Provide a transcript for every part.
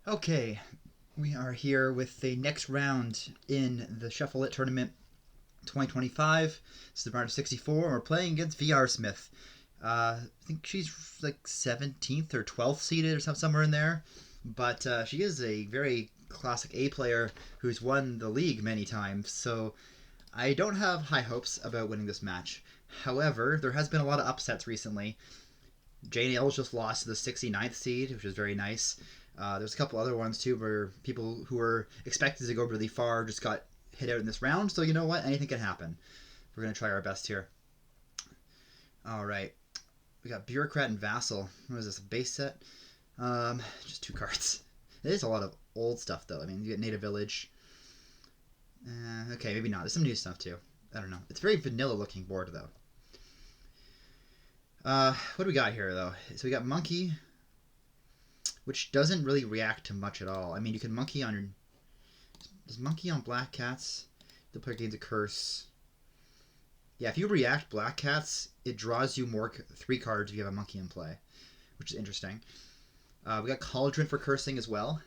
Okay, we are here with the next round in the ShuffleIT tournament 2025. This is the round of 64, and we're playing against VRSmith. I think she's like 17th or 12th seeded or somewhere in there, but she is a very classic A player who's won the league many times, so I don't have high hopes about winning this match. However, there has been a lot of upsets recently. Jane L's just lost to the 69th seed, which is very nice. There's a couple other ones too where people who were expected to go really far just got hit out in this round. So you know what? Anything can happen. We're gonna try our best here. All right, we got Bureaucrat and Vassal. What is this? A base set? Just two cards. It is a lot of old stuff though. I mean, you get Native Village. Okay, maybe not. There's some new stuff too. I don't know. It's a very vanilla looking board though. What do we got here though? So we got Monkey, which doesn't really react to much at all. I mean, you can monkey on. Does monkey on black cats? The player gains a curse. Yeah, if you react black cats, it draws you more 3 cards if you have a monkey in play, which is interesting. We got Cauldron for cursing as well,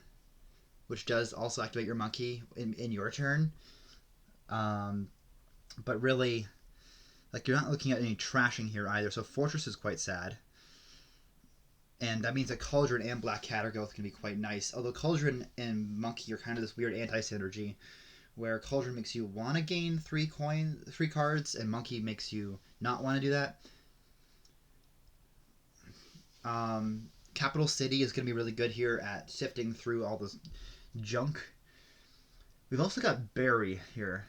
which does also activate your monkey in your turn. But really, like, you're not looking at any trashing here either, so Fortress is quite sad. And that means that Cauldron and Black Cat are both going to be quite nice. Although Cauldron and Monkey are kind of this weird anti-synergy, where Cauldron makes you want to gain 3 cards, and Monkey makes you not want to do that. Capital City is going to be really good here at sifting through all this junk. We've also got Barry here.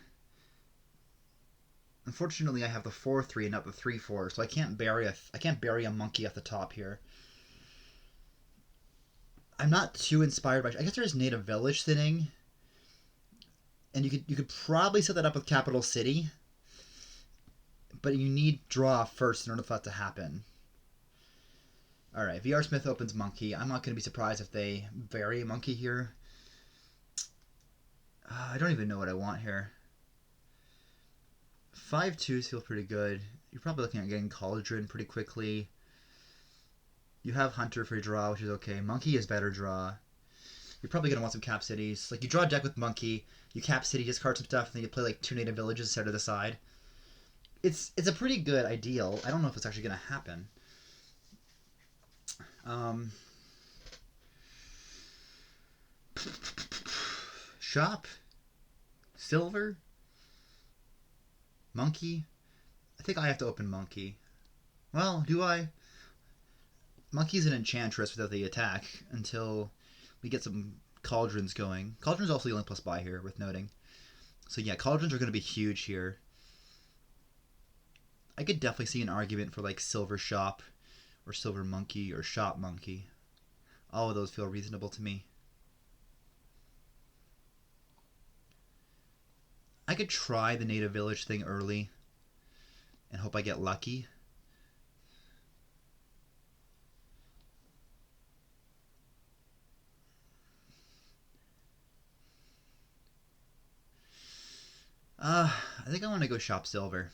Unfortunately, I have the 4-3 and not the 3-4, so I can't bury a monkey at the top here. I'm not too inspired by. I guess there's Native Village thinning, and you could probably set that up with Capital City, but you need draw first in order for that to happen. All right, VRSmith opens Monkey. I'm not going to be surprised if they vary Monkey here. I don't even know what I want here. 5-2s feel pretty good. You're probably looking at getting Cauldron pretty quickly. You have Hunter for your draw, which is okay. Monkey is better draw. You're probably going to want some Cap Cities. Like, you draw a deck with Monkey, you Cap City, discard some stuff, and then you play like 2 Native Villages set to the side. It's a pretty good ideal. I don't know if it's actually going to happen. Shop? Silver? Monkey? I think I have to open Monkey. Well, do I? Monkey's an Enchantress without the attack until we get some Cauldrons going. Cauldron's also the only plus buy here, worth noting. So yeah, Cauldrons are going to be huge here. I could definitely see an argument for like Silver Shop or Silver Monkey or Shop Monkey. All of those feel reasonable to me. I could try the Native Village thing early and hope I get lucky. I think I want to go Shop Silver.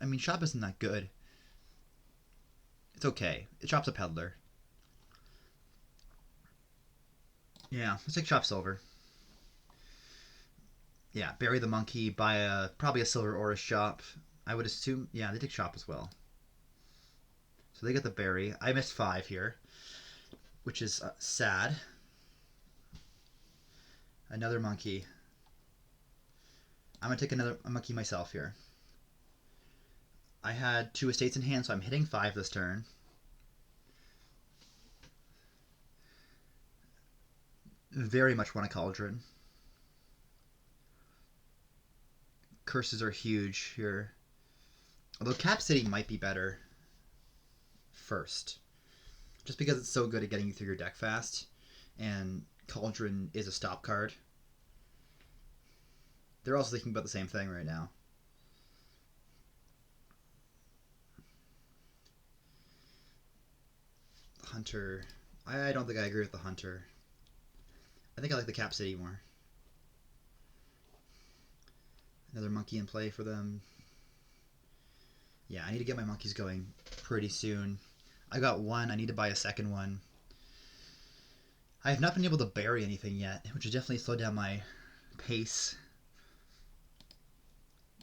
I mean, Shop isn't that good. It's okay. It Shop's a peddler. Yeah, let's take Shop Silver. Yeah, bury the monkey, buy probably a Silver or a Shop. I would assume, yeah, they take Shop as well. So they get the berry. I missed 5 here, which is sad. Another monkey. I'm going to take another monkey myself here. I had 2 estates in hand, so I'm hitting 5 this turn. Very much want a Cauldron. Curses are huge here. Although Cap City might be better first. Just because it's so good at getting you through your deck fast. And Cauldron is a stop card. They're also thinking about the same thing right now. Hunter. I don't think I agree with the Hunter. I think I like the Cap City more. Another monkey in play for them. Yeah, I need to get my monkeys going pretty soon. I got 1. I need to buy a second one. I have not been able to bury anything yet, which has definitely slowed down my pace.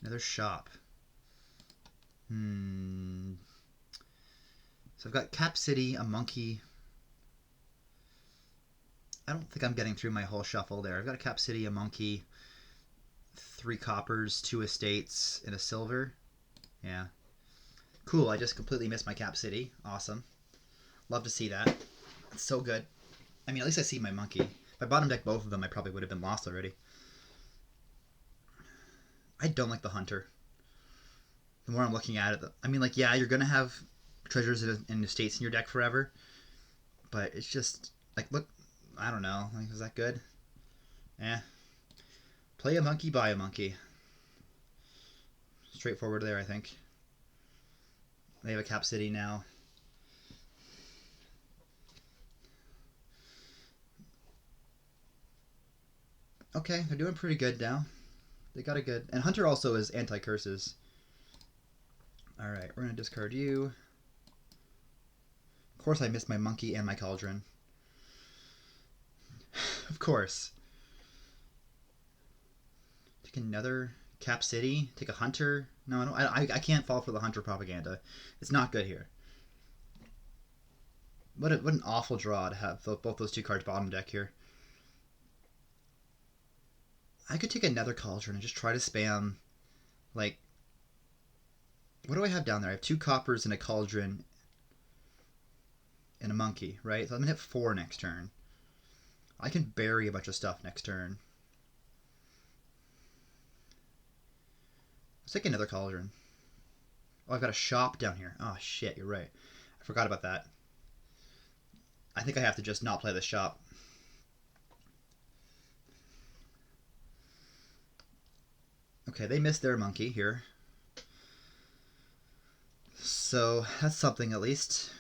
Another shop. So I've got Cap City, a monkey. I don't think I'm getting through my whole shuffle there. I've got a Cap City, a monkey, 3 coppers, 2 estates, and a silver. Yeah. Cool, I just completely missed my Cap City. Awesome. Love to see that. It's so good. I mean, at least I see my monkey. If I bottom deck both of them, I probably would have been lost already. I don't like the hunter. The more I'm looking at it, I mean, like, yeah, you're going to have treasures and estates in your deck forever, but it's just, like, look, I don't know. Like, is that good? Eh. Play a monkey, buy a monkey. Straightforward there, I think. They have a Cap City now. Okay, they're doing pretty good now. They got a good... And Hunter also is anti-curses. Alright, we're going to discard you. Of course I missed my monkey and my cauldron. Of course. Take another Cap City. Take a Hunter. No, I can't fall for the Hunter propaganda. It's not good here. What an awful draw to have both those 2 cards bottom deck here. I could take another cauldron and just try to spam, like, what do I have down there? I have 2 coppers and a cauldron and a monkey, right? So I'm going to hit 4 next turn. I can bury a bunch of stuff next turn. Let's take another cauldron. Oh, I've got a shop down here. Oh, shit, you're right. I forgot about that. I think I have to just not play the shop. Okay, they missed their monkey here. So, that's something at least.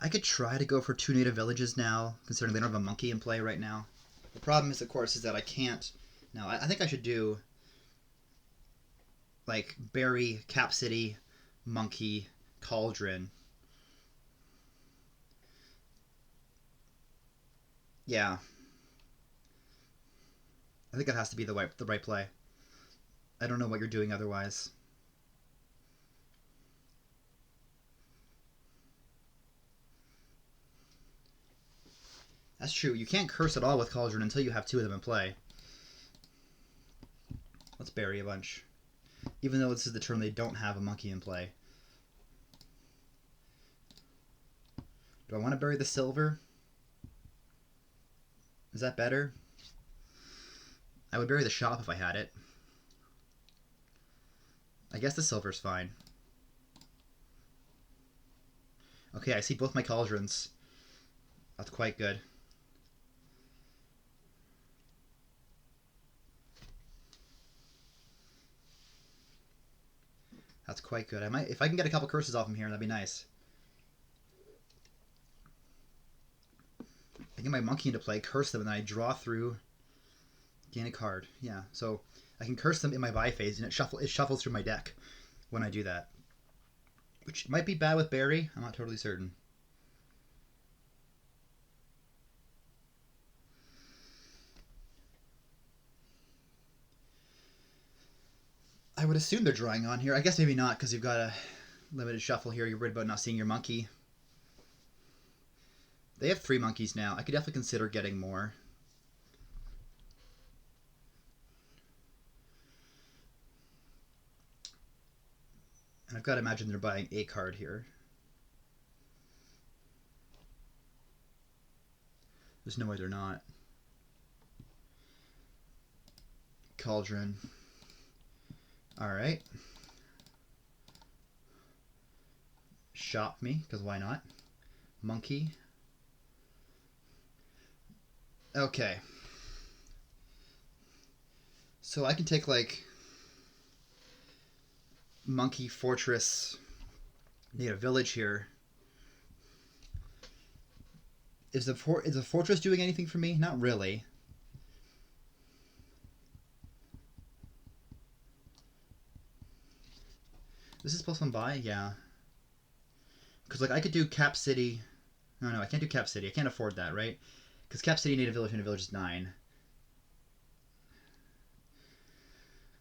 I could try to go for 2 native villages now, considering they don't have a monkey in play right now. The problem is, of course, is that I can't... Now, I think I should do, like, bury, Cap City, monkey, cauldron. Yeah. I think it has to be the right play. I don't know what you're doing otherwise. That's true. You can't curse at all with Cauldron until you have 2 of them in play. Let's bury a bunch. Even though this is the turn they don't have a monkey in play. Do I want to bury the silver? Is that better? I would bury the shop if I had it. I guess the silver's fine. Okay, I see both my cauldrons. That's quite good. That's quite good. If I can get a couple curses off him here, that'd be nice. I get my monkey into play, curse them, and then I draw through, gain a card. Yeah, so I can curse them in my buy phase, and it shuffles through my deck when I do that. Which might be bad with Barry. I'm not totally certain. I would assume they're drawing on here. I guess maybe not, because you've got a limited shuffle here. You're worried about not seeing your monkey. They have 3 monkeys now. I could definitely consider getting more. And I've got to imagine they're buying a card here. There's no way they're not. Cauldron. Alright. Shop me, because why not? Monkey. Okay. So I can take, like, monkey, fortress, native village here. Is the fortress doing anything for me? Not really. This is +1 buy? Yeah. Because, like, I could do Cap City, No, I can't do Cap City. I can't afford that, right? Because Cap City, native village is 9.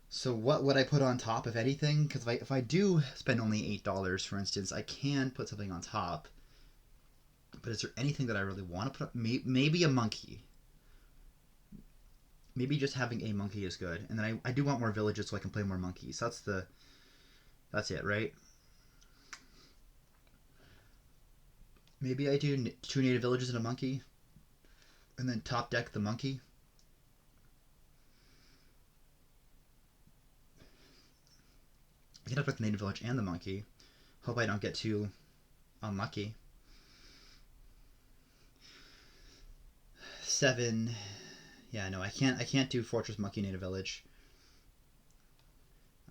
So what would I put on top, if anything? Because if I do spend only $8, for instance, I can put something on top. But is there anything that I really want to put up? Maybe a monkey. Maybe just having a monkey is good. And then I do want more villages so I can play more monkeys. That's it, right? Maybe I do 2 native villages and a monkey. And then top deck the monkey. I can top deck the native village and the monkey. Hope I don't get too unlucky. 7. Yeah, no, I can't do fortress, monkey, native village.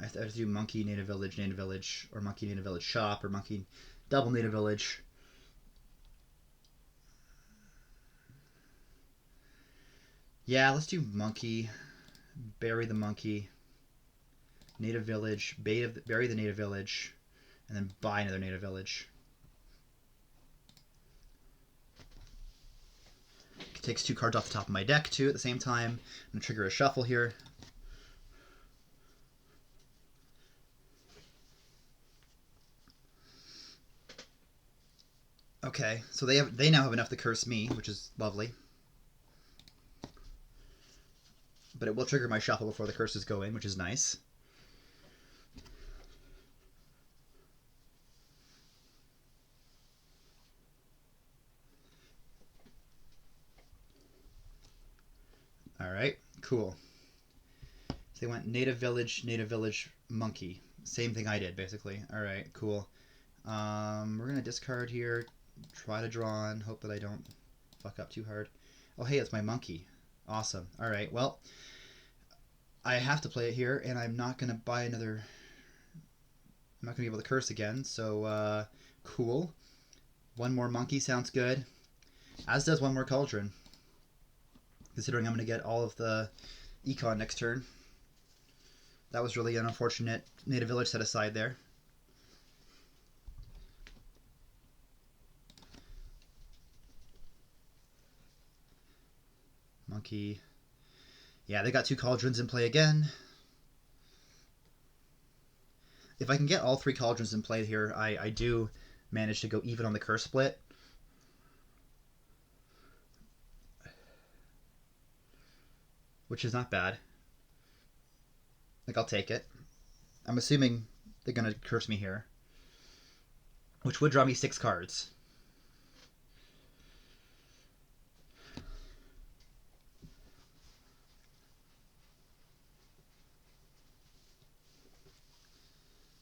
I have to do monkey, native village, or monkey, native village shop, or monkey, double native village. Yeah, let's do monkey, bury the monkey, native village, bury the native village, and then buy another native village. It takes 2 cards off the top of my deck too at the same time. I'm going to trigger a shuffle here. Okay, so they now have enough to curse me, which is lovely. But it will trigger my shuffle before the curses go in, which is nice. Alright, cool. So they went native village, monkey. Same thing I did, basically. Alright, cool. We're going to discard here, try to draw on, hope that I don't fuck up too hard. Oh, hey, it's my monkey. Awesome. Alright, well, I have to play it here, and I'm not going to buy another... I'm not going to be able to curse again, so, cool. 1 more monkey sounds good. As does 1 more cauldron. Considering I'm going to get all of the econ next turn. That was really an unfortunate native village set aside there. Monkey. Yeah, they got 2 cauldrons in play again. If I can get all 3 cauldrons in play here, I do manage to go even on the curse split. Which is not bad. Like, I'll take it. I'm assuming they're going to curse me here. Which would draw me 6 cards.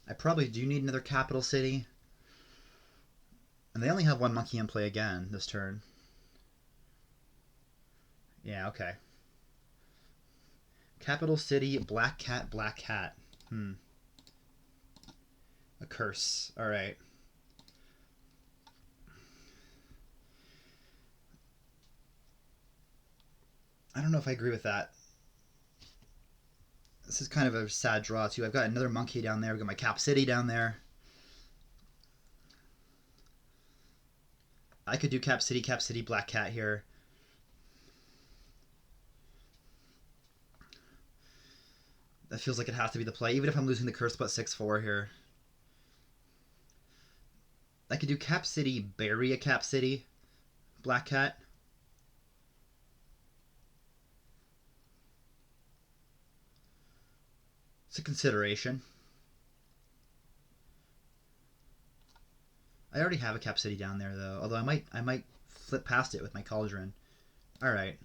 I probably do need another capital city. And they only have 1 monkey in play again this turn. Yeah, okay. Capital city, black cat, black cat. A curse. Alright. I don't know if I agree with that. This is kind of a sad draw, too. I've got another monkey down there. I've got my Cap City down there. I could do Cap City, Black Cat here. That feels like it has to be the play, even if I'm losing the curse split 6-4 here. I could do Cap City, bury a Cap City, Black Cat. It's a consideration. I already have a Cap City down there though, although I might flip past it with my Cauldron. Alright.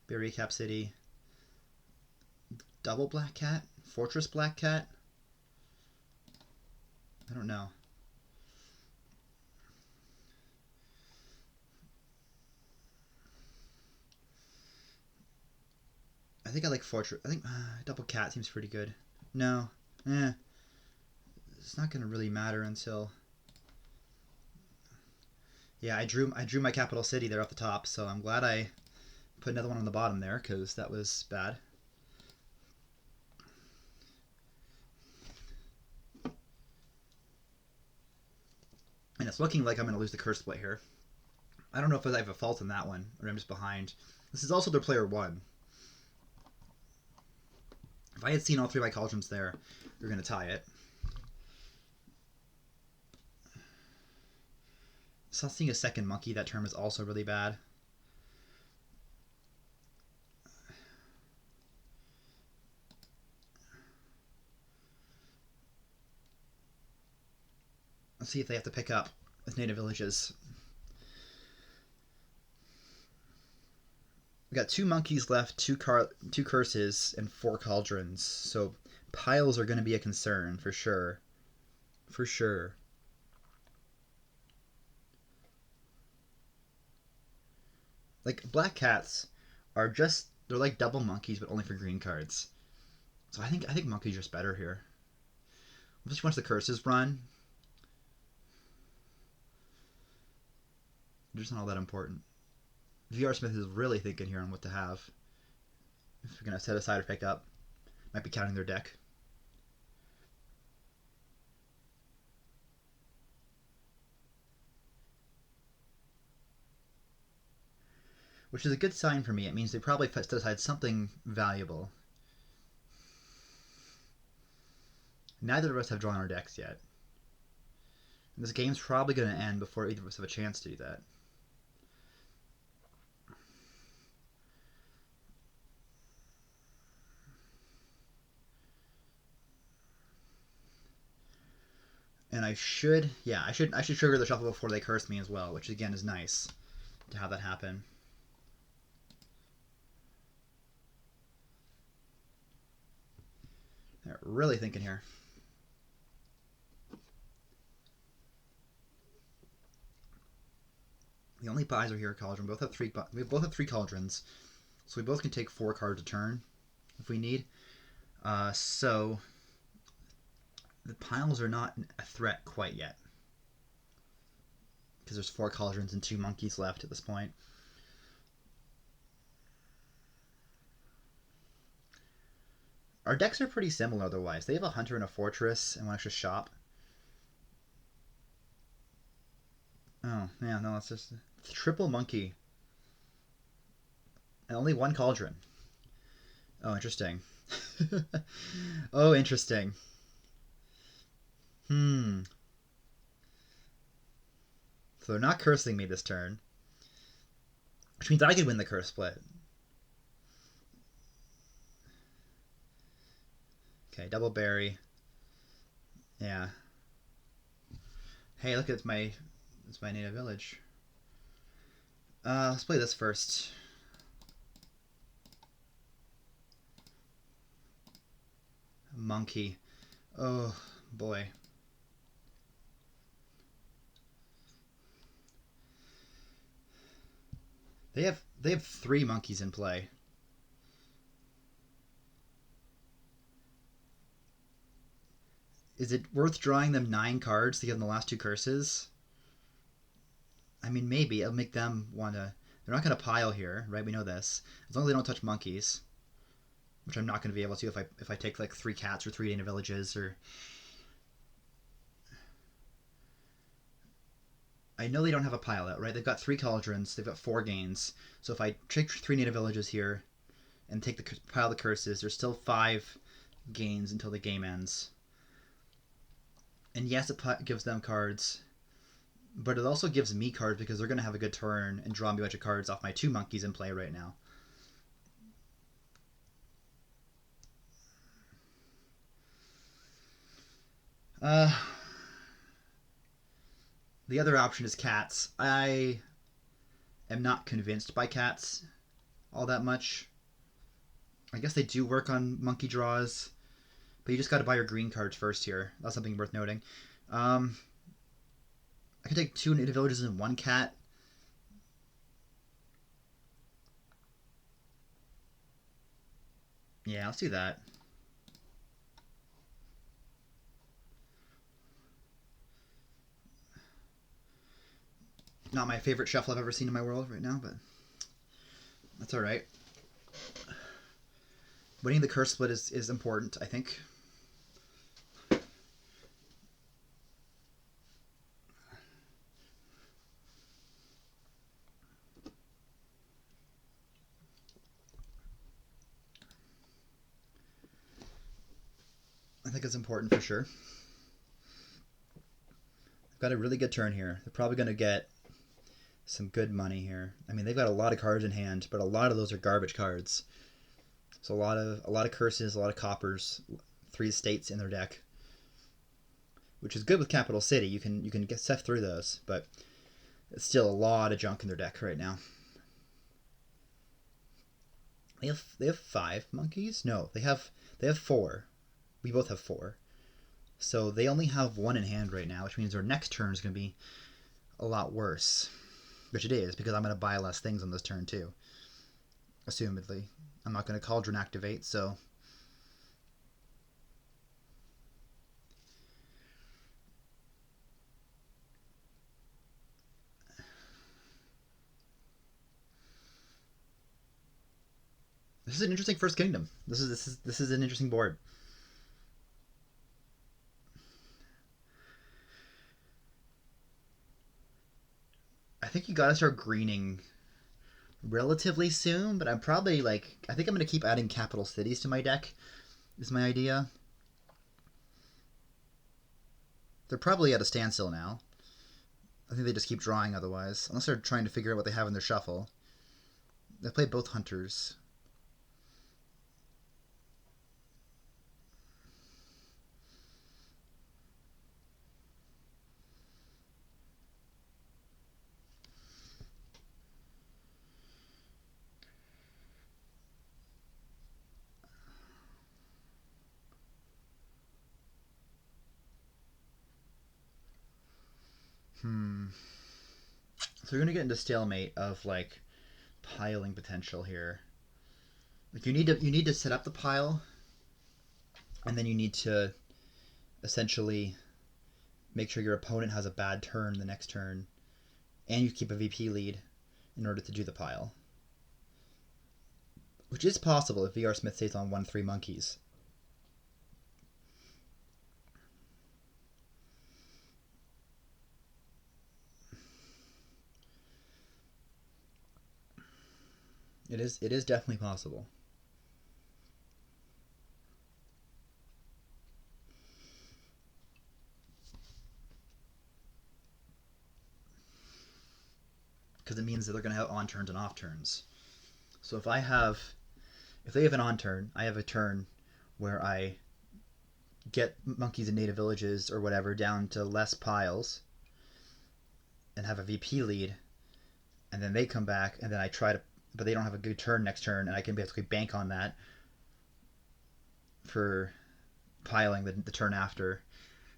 Bury Cap City. Double Black Cat? Fortress Black Cat? I don't know. I think I like Fortress. I think Double Cat seems pretty good. No. It's not going to really matter until... Yeah, I drew my capital city there off the top, so I'm glad I put another one on the bottom there, because that was bad. And it's looking like I'm going to lose the curse split here. I don't know if I have a fault in that one, or I'm just behind. This is also their player 1. If I had seen all 3 of my cauldrons there, we're going to tie it. So seeing a second monkey that turn is also really bad. Let's see if they have to pick up with native villages. We got 2 monkeys left, 2 curses, and 4 cauldrons. So piles are going to be a concern for sure. For sure. Like, black cats are just, they're like double monkeys, but only for green cards. So I think monkeys are just better here. Just once the curses run, they're just not all that important. VRSmith is really thinking here on what to have. If we're going to set aside or pick up, might be counting their deck. Which is a good sign for me. It means they probably set aside something valuable. Neither of us have drawn our decks yet. And this game's probably going to end before either of us have a chance to do that. And I should trigger the shuffle before they curse me as well, which again is nice to have that happen. They're really thinking here. The only buys are here at cauldron. We both have 3 cauldrons, so we both can take 4 cards a turn if we need. So the piles are not a threat quite yet, because there's 4 cauldrons and 2 monkeys left at this point. Our decks are pretty similar otherwise. They have a hunter and a fortress and 1 extra shop. Oh, yeah, no, it's just triple monkey. And only 1 cauldron. Oh, interesting. Oh, interesting. So they're not cursing me this turn, which means I could win the curse split. Okay, double berry. Yeah. Hey, look, it's my native village. Let's play this first. Monkey. Oh boy. They have 3 monkeys in play. Is it worth drawing them 9 cards to give them the last 2 curses? I mean, maybe. It'll make them want to... They're not going to pile here, right? We know this. As long as they don't touch monkeys. Which I'm not going to be able to if I take like 3 cats or 3 native villages or... I know they don't have a pile out, right? They've got 3 cauldrons. They've got 4 gains. So if I take 3 native villages here and take the pile of the curses, there's still 5 gains until the game ends. And yes, it gives them cards, but it also gives me cards because they're going to have a good turn and draw me a bunch of cards off my 2 monkeys in play right now. The other option is cats. I am not convinced by cats all that much. I guess they do work on monkey draws, but you just got to buy your green cards first here. That's something worth noting. I can take 2 native villages and 1 cat. Yeah, let's do that. Not my favorite shuffle I've ever seen in my world right now, but that's alright. Winning the curse split is important, I think. think it's important for sure. They've got a really good turn here. They're probably going to get some good money here. I mean, they've got a lot of cards in hand, but a lot of those are garbage cards. So a lot of curses, a lot of coppers, 3 states in their deck, which is good with Capital City. You can get sift through those, but it's still a lot of junk in their deck right now. They have 5 monkeys? No, they have 4. We both have 4. So they only have 1 in hand right now, which means their next turn is going to be a lot worse. Which it is, because I'm going to buy less things on this turn too. Assumedly. I'm not going to Cauldron activate, so... This is an interesting first kingdom. This is an interesting board. I think you gotta start greening relatively soon, but I'm probably like... I think I'm gonna keep adding capital cities to my deck, is my idea. They're probably at a standstill now. I think they just keep drawing otherwise, unless they're trying to figure out what they have in their shuffle. They play both hunters. So we're gonna get into stalemate of like piling potential here. Like you need to set up the pile, and then you need to essentially make sure your opponent has a bad turn the next turn, and you keep a VP lead in order to do the pile, which is possible if VRSmith stays on 1/3 monkeys. It is definitely possible. Because it means that they're going to have on turns and off turns. So if they have an on turn, I have a turn where I get monkeys in native villages or whatever down to less piles and have a VP lead, and then they come back, and then I try to... But they don't have a good turn next turn, and I can basically bank on that for piling the turn after.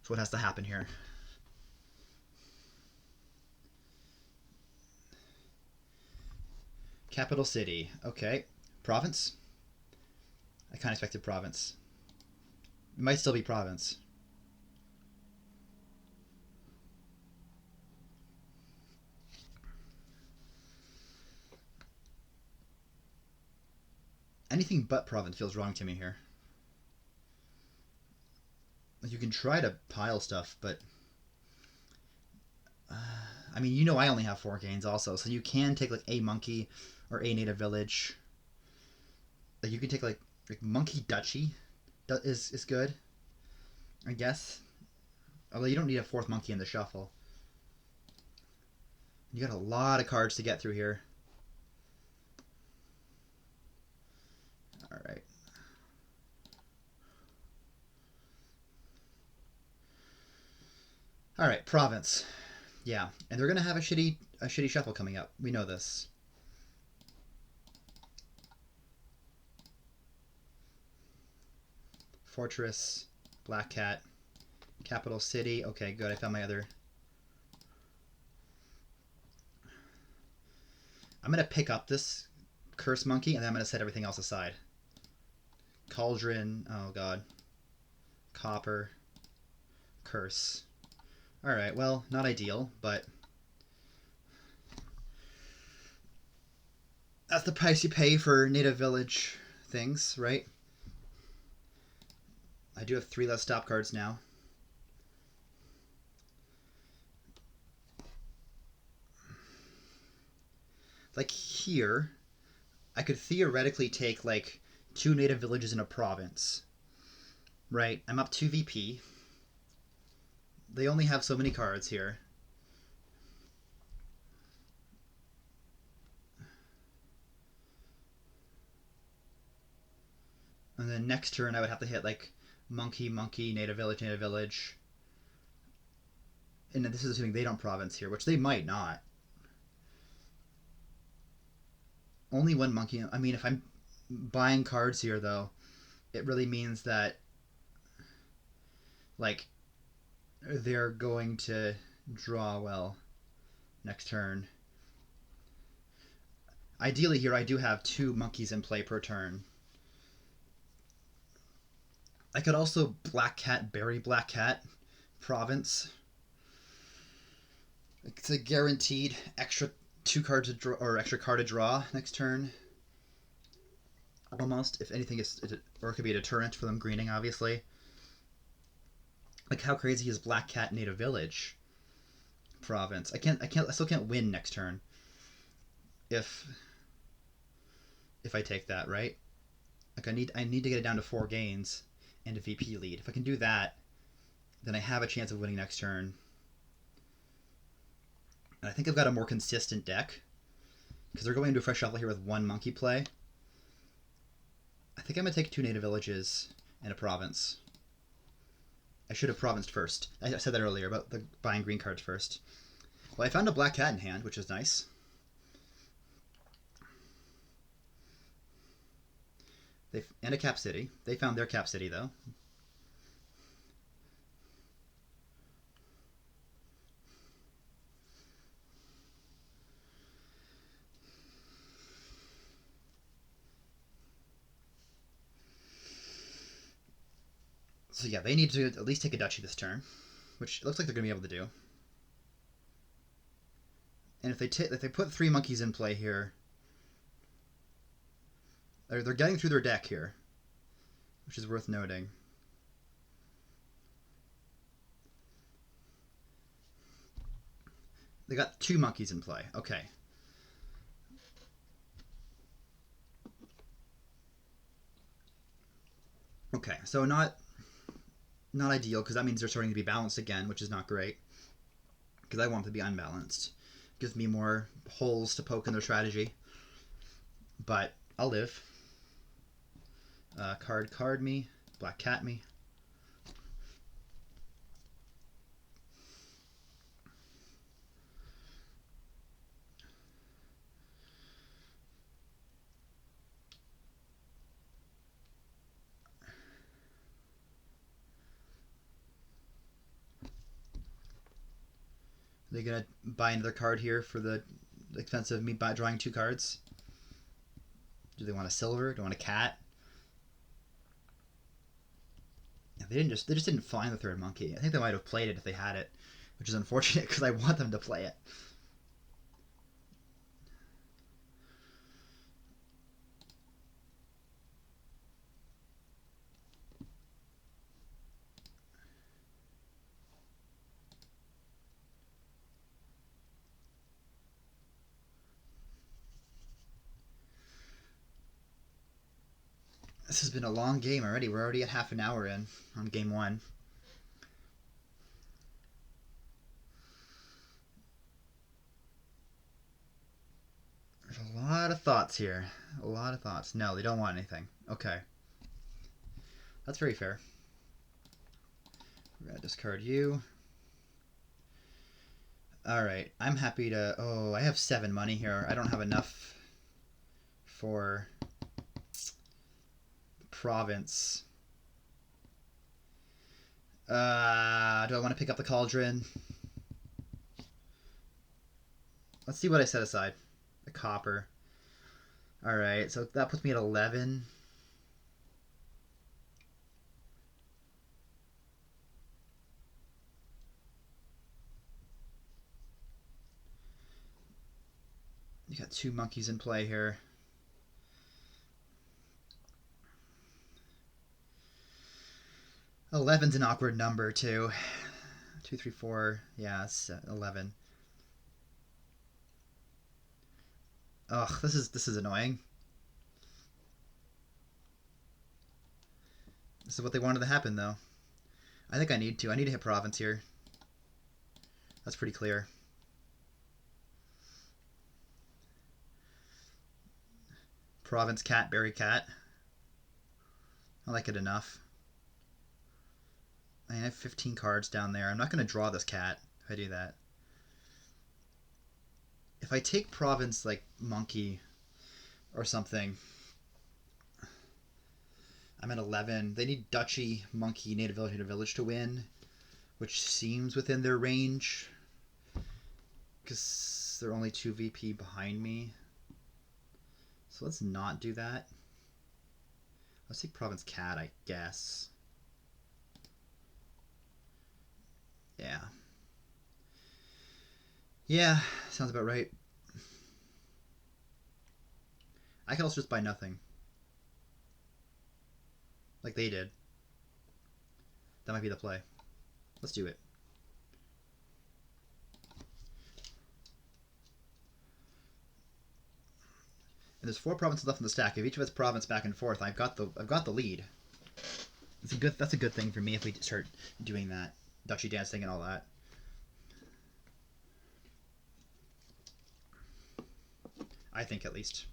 So what has to happen here? Capital City. Okay. Province? I kind of expected province. It might still be province. Anything but province feels wrong to me here. Like you can try to pile stuff, but... I mean, you know I only have 4 gains also, so you can take like a monkey or a native village. Like you can take like monkey duchy is good, I guess. Although you don't need a 4th monkey in the shuffle. You got a lot of cards to get through here. Alright. Alright, province. Yeah, and they're gonna have a shitty shuffle coming up. We know this. Fortress, Black Cat, Capital City. Okay, good. I found my other... I'm gonna pick up this curse monkey, and then I'm gonna set everything else aside. Cauldron. Oh god. Copper. Curse. Alright, well, not ideal, but... That's the price you pay for native village things, right? I do have 3 less stop cards now. Like here, I could theoretically take like 2 native villages in a province. Right, I'm up 2 VP. They only have so many cards here. And then next turn I would have to hit like monkey, monkey, native village, native village. And this is assuming they don't province here, which they might not. Only one monkey. I mean, if I'm buying cards here, though, it really means that, like, they're going to draw well next turn. Ideally here I do have 2 monkeys in play per turn. I could also Black Cat, bury Black Cat, province. It's a guaranteed extra 2 cards to draw, or extra card to draw next turn. Almost, if anything, or it could be a deterrent for them greening, obviously. Like, how crazy is Black Cat Native Village province? I still can't win next turn if I take that, right? Like, I need to get it down to 4 gains and a VP lead. If I can do that, then I have a chance of winning next turn. And I think I've got a more consistent deck because they're going into a fresh shuffle here with 1 monkey play. I think I'm going to take 2 native villages and a province. I should have provinced first. I said that earlier about the buying green cards first. Well, I found a Black Cat in hand, which is nice. And a Cap City. They found their Cap City, though. So yeah, they need to at least take a duchy this turn, which it looks like they're going to be able to do. And if they put 3 monkeys in play here, they're getting through their deck here, which is worth noting. They got 2 monkeys in play. Okay. Okay, so not ideal, because that means they're starting to be balanced again, which is not great. Because I want them to be unbalanced. Gives me more holes to poke in their strategy. But I'll live. Card me. Black Cat me. Are they gonna buy another card here for the expense of me drawing 2 cards? Do they want a silver? Do they want a cat? Yeah, they just didn't find the 3rd monkey. I think they might have played it if they had it, which is unfortunate because I want them to play it. This has been a long game already. We're already at half an hour in on game 1. There's a lot of thoughts here. A lot of thoughts. No, they don't want anything. Okay. That's very fair. We're going to discard you. Alright, I'm happy to... Oh, I have 7 money here. I don't have enough for province. Do I want to pick up the cauldron? Let's see what I set aside. The copper. Alright, so that puts me at 11. You got 2 monkeys in play here. Eleven's an awkward number too. 2, 3, 4. Yeah, it's 11. Ugh, this is annoying. This is what they wanted to happen, though. I think I need to. I need to hit province here. That's pretty clear. Province cat, berry cat. I like it enough. I have 15 cards down there. I'm not going to draw this cat if I do that. If I take province like monkey or something, I'm at 11. They need duchy, monkey, native village to win, which seems within their range because they're only 2 VP behind me. So let's not do that. Let's take province cat, I guess. Yeah. Yeah, sounds about right. I can also just buy nothing. Like they did. That might be the play. Let's do it. And there's 4 provinces left in the stack. If each of us province back and forth, I've got the lead. That's a good thing for me if we start doing that. Duchy dancing and all that. I think, at least.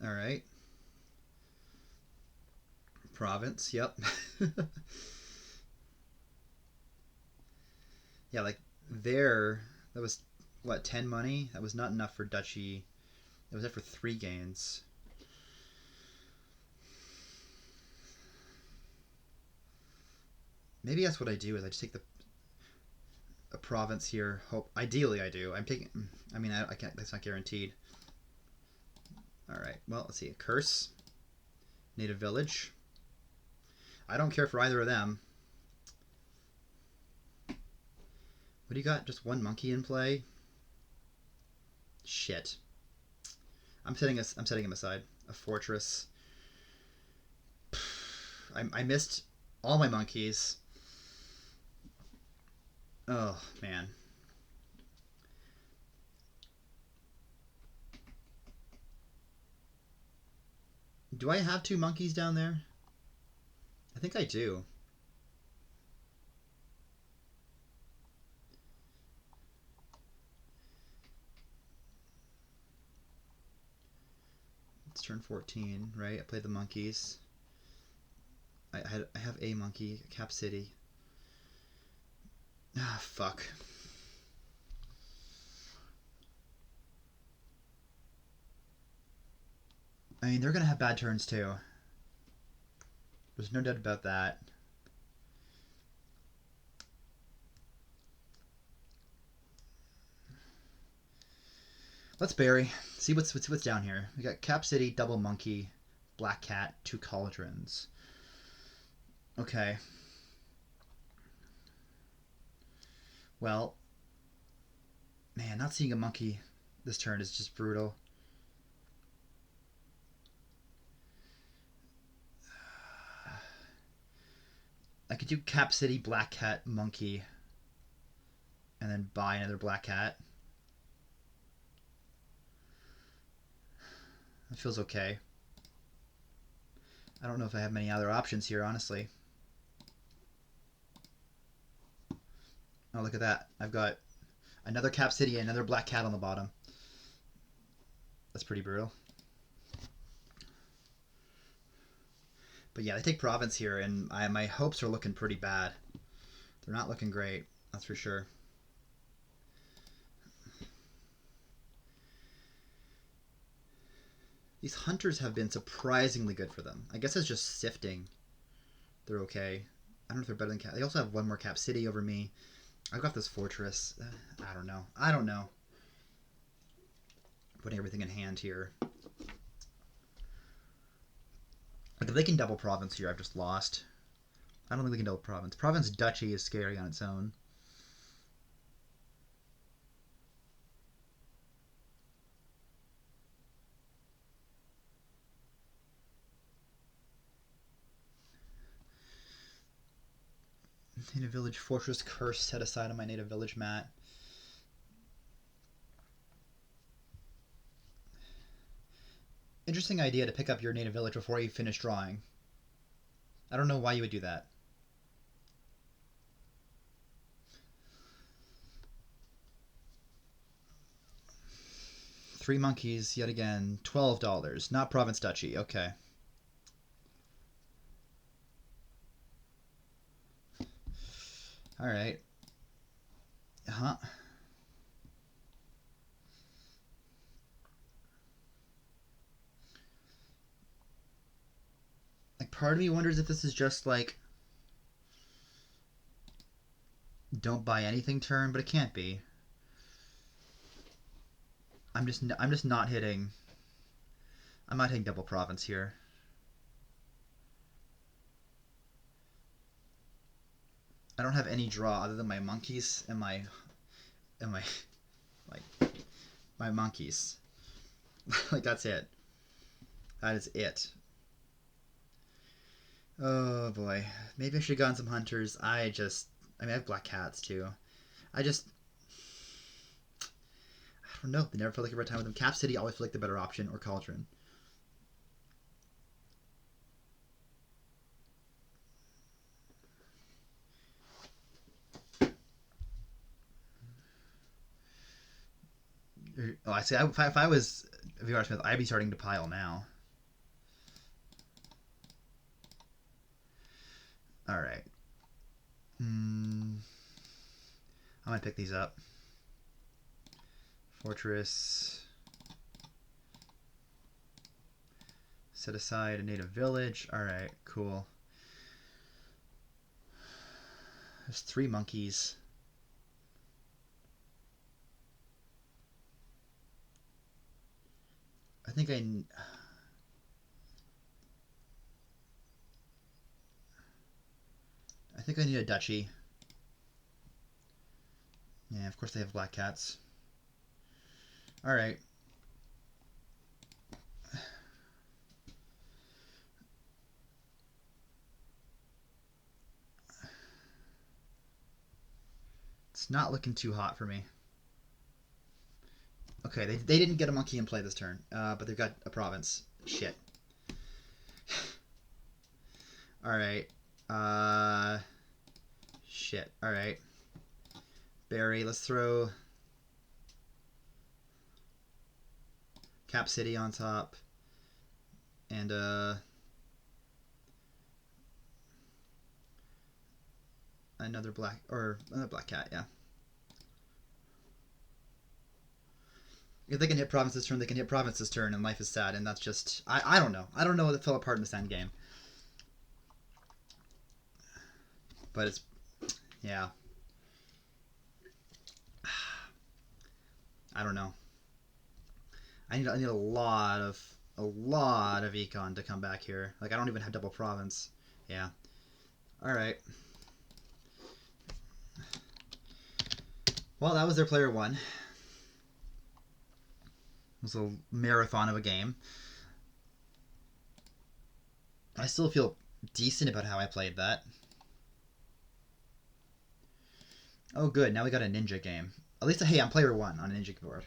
All right. Province, yep. Yeah, like there, that was, what, 10 money? That was not enough for duchy. It was there for 3 gains. Maybe that's what I do, is I just take a province here. Hope, ideally I do. I'm taking, I mean, I can't, that's not guaranteed. All right, well, let's see. Curse, native village. I don't care for either of them. What do you got? Just 1 monkey in play? Shit. I'm setting him aside. A fortress. I missed all my monkeys. Oh, man. Do I have 2 monkeys down there? I think I do. It's turn 14, right? I played the monkeys. I have a monkey, Cap City. Ah, fuck. I mean, they're gonna have bad turns too. There's no doubt about that. Let's bury. See what's down here. We got Cap City, double monkey, black cat, 2 cauldrons. Okay. Well, man, not seeing a monkey this turn is just brutal. I could do Cap City, black cat, monkey, and then buy another black cat. That feels okay. I don't know if I have many other options here, honestly. Oh, look at that. I've got another Cap City and another black cat on the bottom. That's pretty brutal. But yeah, they take province here, and my hopes are looking pretty bad. They're not looking great, that's for sure. These hunters have been surprisingly good for them. I guess it's just sifting. They're okay. I don't know if they're better than Cap. They also have 1 more Cap City over me. I've got this fortress. I don't know. I don't know. Putting everything in hand here. Like if they can double province here, I've just lost. I don't think they can double province. Province duchy is scary on its own. Native village fortress curse set aside on my native village mat. Interesting idea to pick up your native village before you finish drawing. I don't know why you would do that. Three monkeys, yet again. $12. Not province duchy. Okay. Alright. Huh. Like, part of me wonders if this is just like don't buy anything turn, but it can't be. I'm just not hitting. I'm not hitting double province here. I don't have any draw other than my monkeys and my monkeys. Like, that's it. That is it. Oh boy. Maybe I should have gotten some hunters. I have black cats too. I don't know. They never felt like a right time with them. Cap City always felt like the better option, or Cauldron. Oh, I see. If I was VRSmith, I'd be starting to pile now. All right. I'm gonna pick these up. Fortress. Set aside a native village. All right, cool. There's 3 monkeys. I think I need a duchy. Yeah, of course they have black cats. All right. It's not looking too hot for me. Okay, they didn't get a monkey in play this turn, but they've got a province. Shit. Alright. Shit. Alright. Barry, let's throw Cap City on top. And, another black cat, yeah. If they can hit province this turn, they can hit province this turn, and life is sad, and that's just... I don't know. I don't know what fell apart in this end game. But it's... yeah. I don't know. I need a lot of econ to come back here. Like, I don't even have double province. Yeah. Alright. Well, that was their player 1. It was a marathon of a game. I still feel decent about how I played that. Oh, good. Now we got a ninja game. At least, hey, I'm player 1 on a ninja board.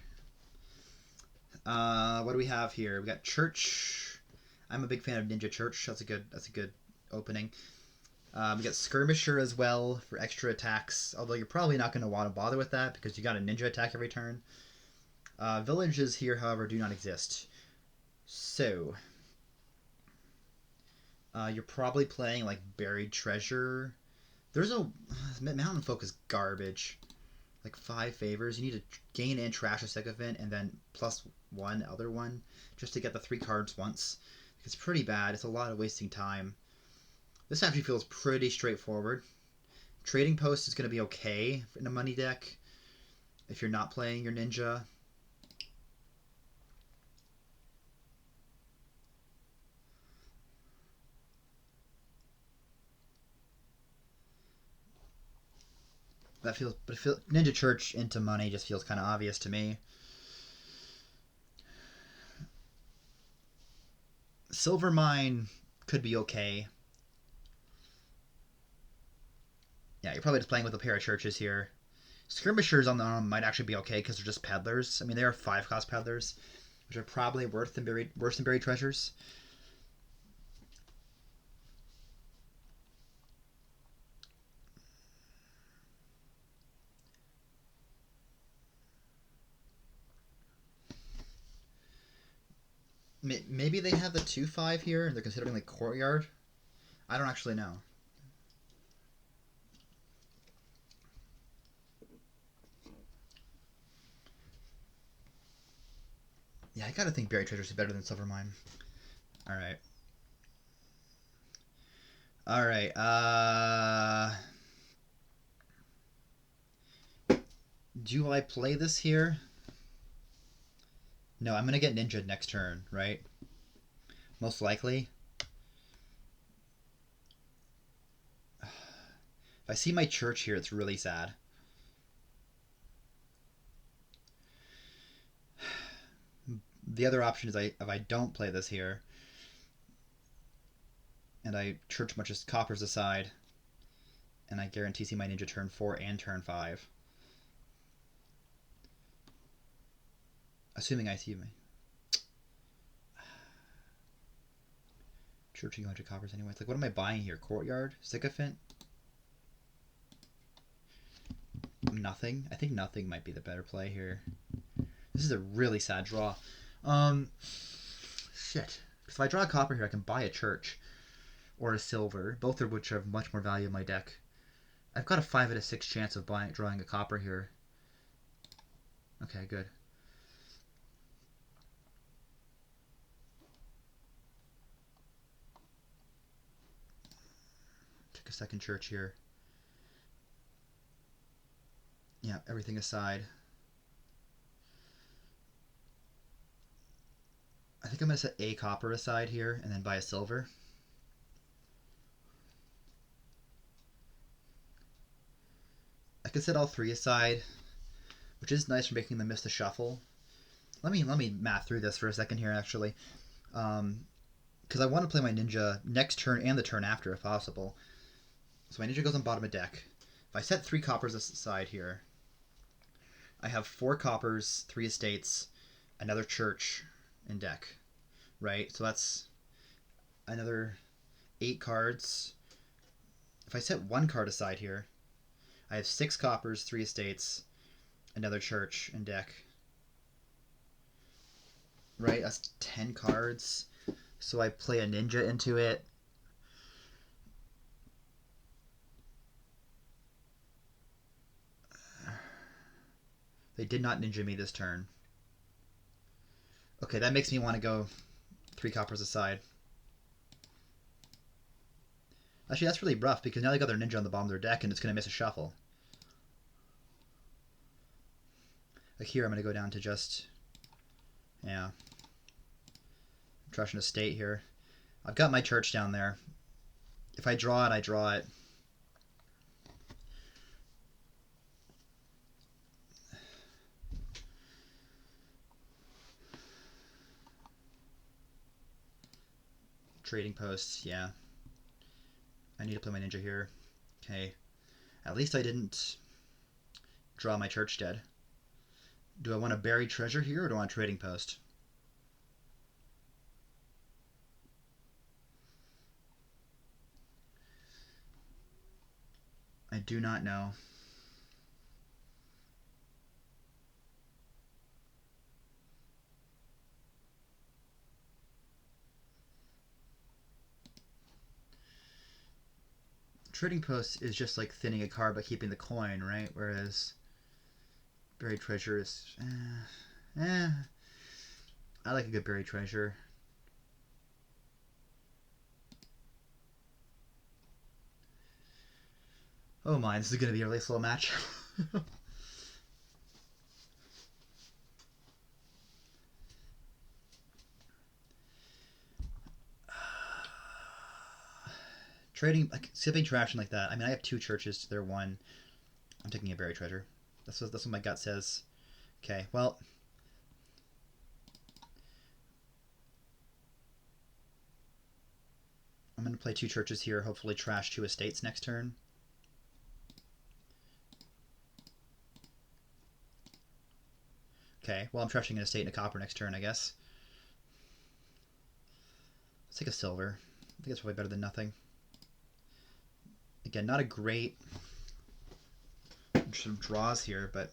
What do we have here? We got Church. I'm a big fan of Ninja Church. That's a good opening. We got Skirmisher as well for extra attacks. Although you're probably not going to want to bother with that because you got a ninja attack every turn. Villages here, however, do not exist. So, you're probably playing like Buried Treasure. There's a Mountain Folk is garbage. Like 5 favors. You need to gain and trash a sycophant and then +1 other one just to get the 3 cards once. It's pretty bad. It's a lot of wasting time. This actually feels pretty straightforward. Trading Post is going to be okay in a money deck if you're not playing your ninja. But Ninja Church into money just feels kind of obvious to me. Silver Mine could be okay. Yeah, you're probably just playing with a pair of churches here. Skirmishers on the arm might actually be okay because they're just peddlers. I mean, they are 5-cost peddlers, which are probably worse than buried treasures. Maybe they have the 2/5 here and they're considering the courtyard. I don't actually know. Yeah, I gotta think buried treasures is better than silver mine. All right. All right. Do I play this here? No, I'm gonna get ninja next turn, right? Most likely. If I see my church here, it's really sad. The other option is if I don't play this here, and I church much as coppers aside, and I guarantee see my ninja turn 4 and turn 5. Assuming I see my churching a bunch of coppers anyway. It's like, what am I buying here? Courtyard? Sycophant? Nothing? I think nothing might be the better play here. This is a really sad draw. Shit. If I draw a copper here, I can buy a church or a silver, both of which have much more value in my deck. I've got a 5 out of 6 chance of drawing a copper here. Okay, good. Take a second church here. Yeah, everything aside. I think I'm going to set a copper aside here and then buy a silver. I could set all 3 aside, which is nice for making them miss the shuffle. Let me math through this for a second here, actually. Because I want to play my ninja next turn and the turn after, if possible. So my ninja goes on bottom of deck. If I set 3 coppers aside here, I have 4 coppers, 3 estates, another church in deck, right? So that's another 8 cards. If I set 1 card aside here, I have 6 coppers, 3 estates, another church in deck. Right, that's 10 cards. So I play a ninja into it. They did not ninja me this turn. Okay, that makes me want to go 3 coppers aside. Actually, that's really rough because now they got their ninja on the bottom of their deck and it's going to miss a shuffle. Like here, I'm going to go down to just... Yeah. Trash an estate here. I've got my church down there. If I draw it, I draw it. Trading posts, yeah. I need to play my ninja here. Okay. At least I didn't draw my church dead. Do I want to bury treasure here or do I want a trading post? I do not know. Trading post is just like thinning a card by keeping the coin, right? Whereas buried treasure is... I like a good buried treasure. Oh my, this is going to be a really slow match. Trading, like, skipping traction like that. I mean, I have 2 churches to their 1. I'm taking a buried treasure. That's what my gut says. Okay, well... I'm going to play 2 churches here, hopefully trash 2 estates next turn. Okay, well, I'm trashing an estate and a copper next turn, I guess. Let's take a silver. I think it's probably better than nothing. Again, not a great some draws here, but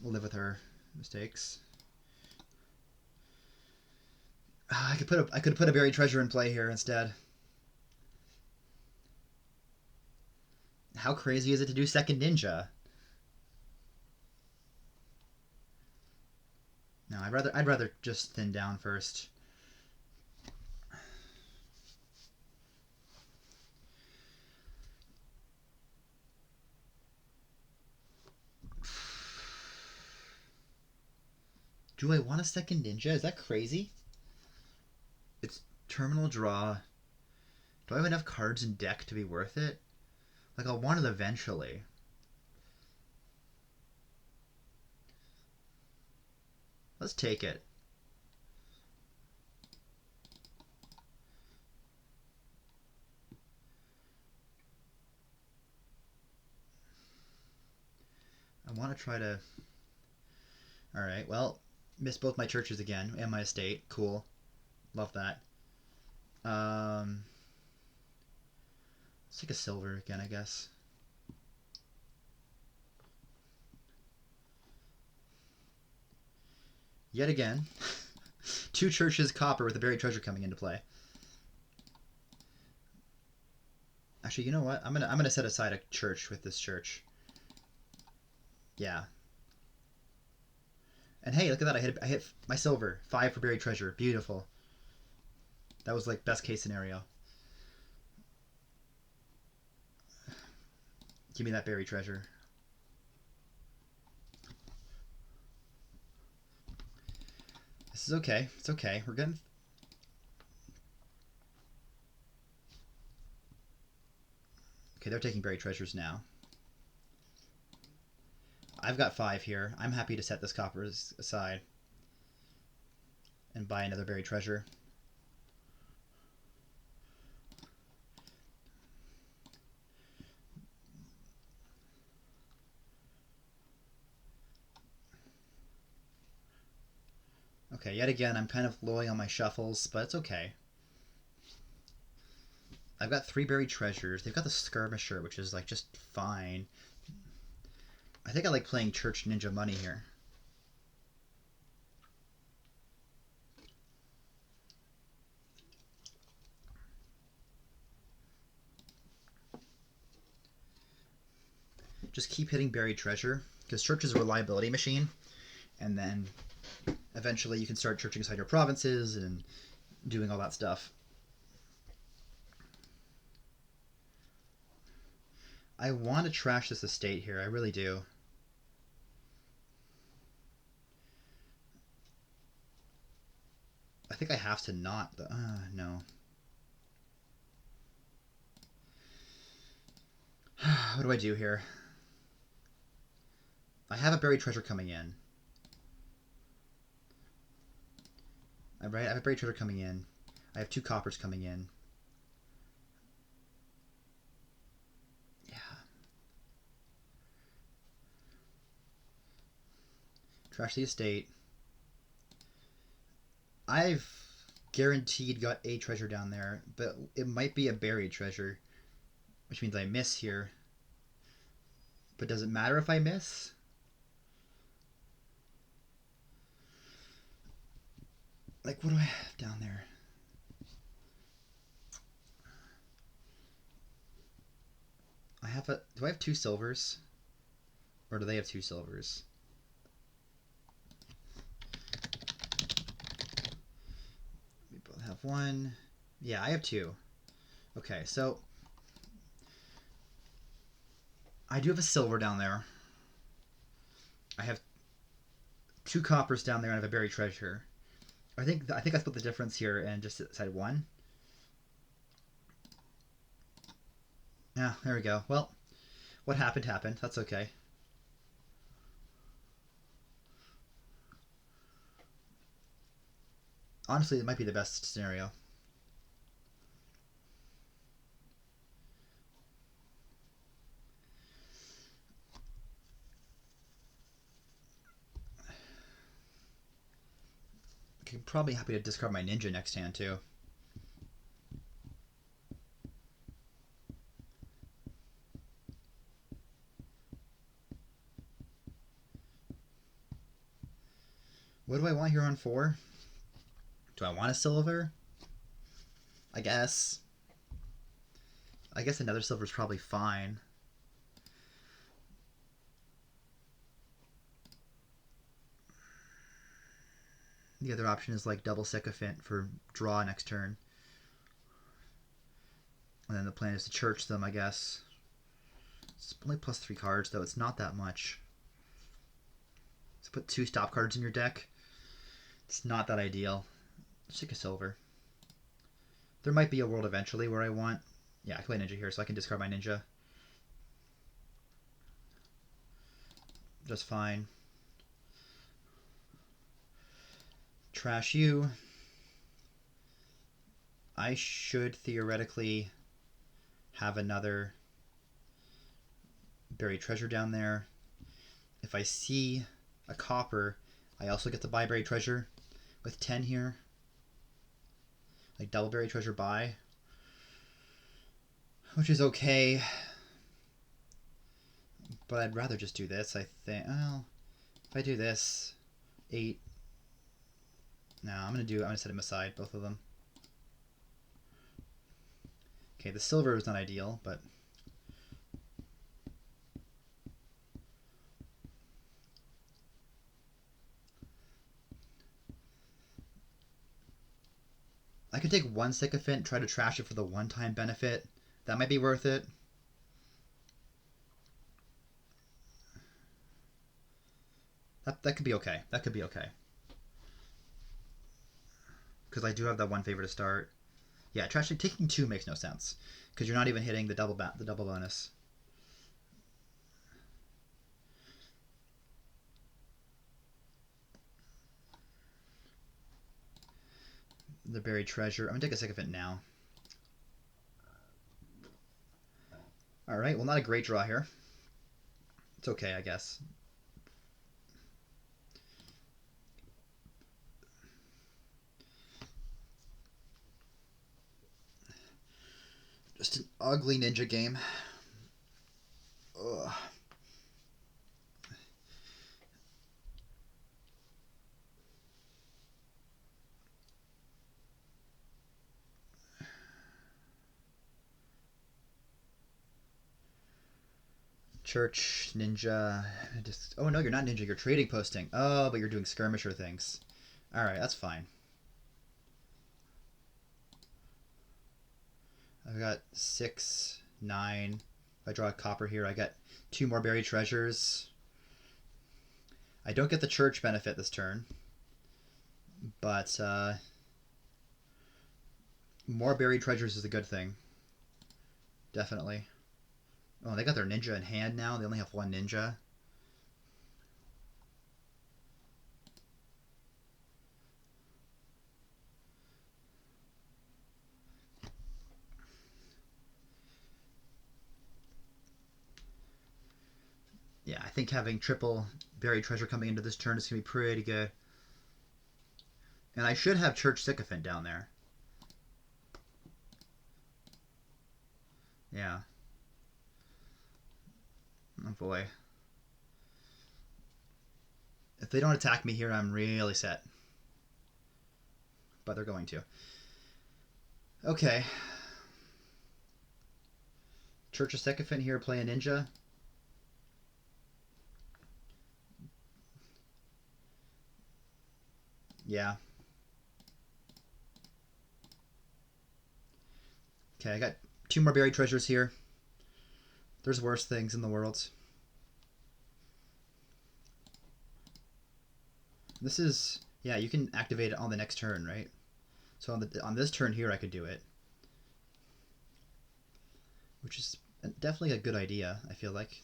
we'll live with our mistakes. I could put a buried treasure in play here instead. How crazy is it to do second ninja? No, I'd rather just thin down first. Do I want a second ninja? Is that crazy? It's terminal draw. Do I have enough cards in deck to be worth it? Like, I'll want it eventually. Let's take it. I want to try to... Alright, well, missed both my churches again and my estate. Cool. Love that. Let's take a silver again, I guess. Yet again. 2 churches copper with a buried treasure coming into play. Actually, you know what? I'm gonna set aside a church with this church. Yeah. And hey, look at that! I hit my silver. 5 for buried treasure. Beautiful. That was like best case scenario. Give me that buried treasure. This is okay. It's okay. We're getting... Okay, they're taking buried treasures now. I've got 5 here. I'm happy to set this copper aside and buy another buried treasure. Okay, yet again, I'm kind of low on my shuffles, but it's okay. I've got 3 buried treasures. They've got the skirmisher, which is like just fine. I think I like playing Church Ninja Money here. Just keep hitting buried treasure, because Church is a reliability machine, and then eventually you can start churching inside your provinces and doing all that stuff. I want to trash this estate here. I really do. I think I have to not. No. What do I do here? I have a buried treasure coming in. Right, I have a buried treasure coming in. I have 2 coppers coming in. Yeah. Trash the estate. I've guaranteed got a treasure down there, but it might be a buried treasure, which means I miss here. But does it matter if I miss? Like, what do I have down there? I have a... Do I have 2 silvers? Or do they have 2 silvers? We both have 1. Yeah, I have 2. Okay, so... I do have a silver down there. I have 2 coppers down there and I have a buried treasure. I think I split the difference here and just decided 1. Yeah, there we go. Well, what happened happened. That's okay. Honestly, it might be the best scenario. I'm probably happy to discard my ninja next hand too. What do I want here on 4? Do I want a silver? I guess. I guess another silver is probably fine. The other option is like double sycophant for draw next turn. And then the plan is to church them, I guess. It's only +3 cards, though. It's not that much. So put 2 stop cards in your deck. It's not that ideal. Let's take a silver. There might be a world eventually where I want... Yeah, I can play ninja here, so I can discard my ninja. Just fine. Trash you. I should theoretically have another buried treasure down there. If I see a copper, I also get to buy buried treasure with 10 here. Like double buried treasure buy. Which is okay. But I'd rather just do this, I think. Well, if I do this, 8. No, I'm gonna set them aside, both of them. Okay, the silver is not ideal, but I could take 1 sycophant, try to trash it for the one-time benefit. That might be worth it. That could be okay. That could be okay. Because I do have that 1 favor to start. Yeah, taking 2 makes no sense. Because you're not even hitting the double bonus. The buried treasure. I'm going to take a sycophant now. Alright, well, not a great draw here. It's okay, I guess. Just an ugly ninja game. Ugh. Church, ninja. Oh no, you're not ninja, you're trading posting. Oh, but you're doing skirmisher things. Alright, that's fine. I've got 6, 9. If I draw a copper here, I get 2 more buried treasures. I don't get the church benefit this turn. But more buried treasures is a good thing. Definitely. Oh, they got their ninja in hand now. They only have 1 ninja. Yeah, I think having triple buried treasure coming into this turn is going to be pretty good. And I should have Church Sycophant down there. Yeah. Oh boy. If they don't attack me here, I'm really set. But they're going to. Okay. Church of Sycophant here, play a ninja. Yeah. Okay, I got 2 more buried treasures here. There's worse things in the world. This is... Yeah, you can activate it on the next turn, right? So on this turn here, I could do it. Which is definitely a good idea, I feel like.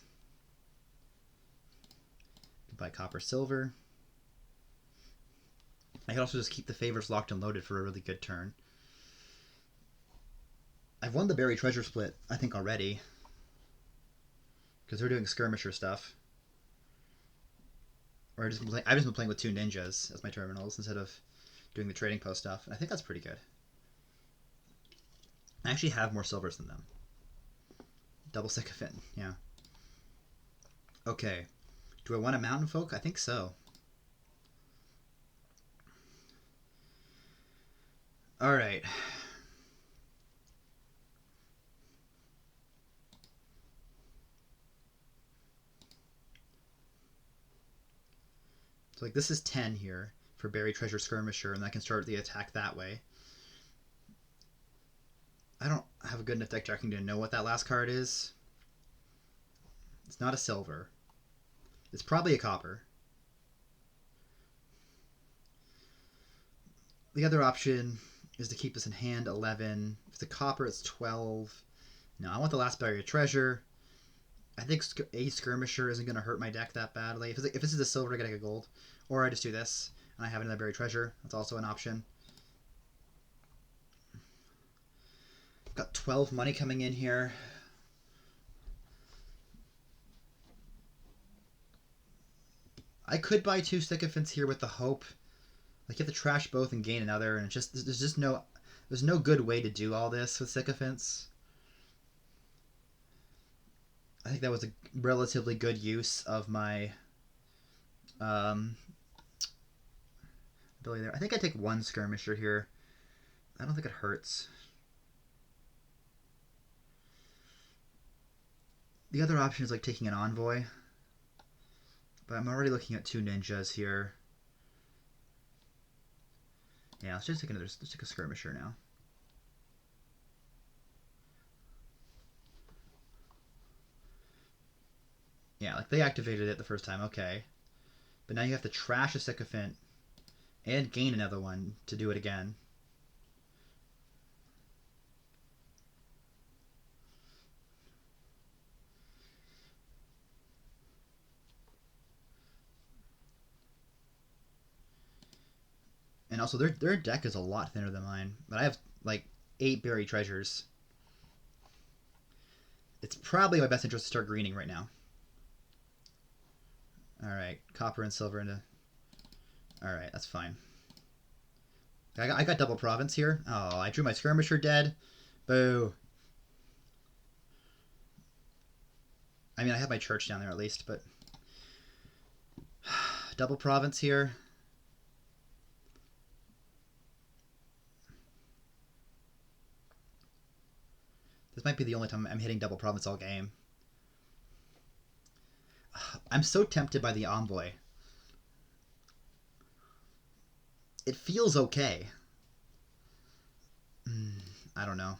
Could buy copper, silver. I could also just keep the favors locked and loaded for a really good turn. I've won the buried treasure split, I think, already. Because they're doing skirmisher stuff. Or I've just been playing with 2 ninjas as my terminals instead of doing the trading post stuff. I think that's pretty good. I actually have more silvers than them. Double sycophant, yeah. Okay. Do I want a mountain folk? I think so. Alright. So like this is 10 here for Buried Treasure Skirmisher, and I can start the attack that way. I don't have a good enough deck tracking to know what that last card is. It's not a silver. It's probably a copper. The other option is to keep this in hand, 11. If it's a copper, it's 12. No, I want the last Buried Treasure. I think a Skirmisher isn't going to hurt my deck that badly. If this is a silver, I get a gold. Or I just do this, and I have another Buried Treasure. That's also an option. Got 12 money coming in here. I could buy 2 Sycophants here with the hope. Like, you have to trash both and gain another, and there's just no good way to do all this with Sycophants. I think that was a relatively good use of my ability there. I think I take 1 Skirmisher here. I don't think it hurts. The other option is like taking an Envoy. But I'm already looking at 2 ninjas here. Yeah, let's take a Skirmisher now. Yeah, like they activated it the first time, okay. But now you have to trash a Sycophant and gain another one to do it again. And also, their deck is a lot thinner than mine. But I have, like, 8 Buried Treasures. It's probably my best interest to start greening right now. Alright, copper and silver into... Alright, that's fine. I got double province here. Oh, I drew my Skirmisher dead. Boo. I mean, I have my church down there at least, but... double province here. This might be the only time I'm hitting double province all game. I'm so tempted by the Envoy. It feels okay. I don't know.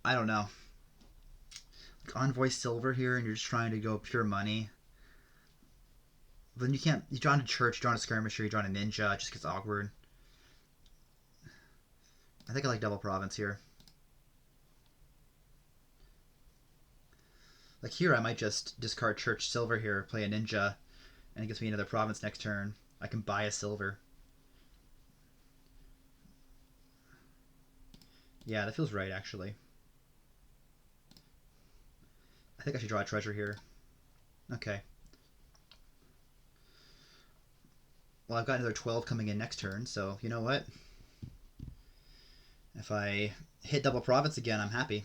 Like Envoy silver here, and you're just trying to go pure money. Then you can't. You draw on a church, you draw on a skirmisher, you draw on a ninja. It just gets awkward. I think I like double province here. Like here, I might just discard church silver here, play a ninja, and it gives me another province next turn. I can buy a silver. Yeah, that feels right, actually. I think I should draw a treasure here. Okay. Well, I've got another 12 coming in next turn, so you know what? If I hit double province again, I'm happy.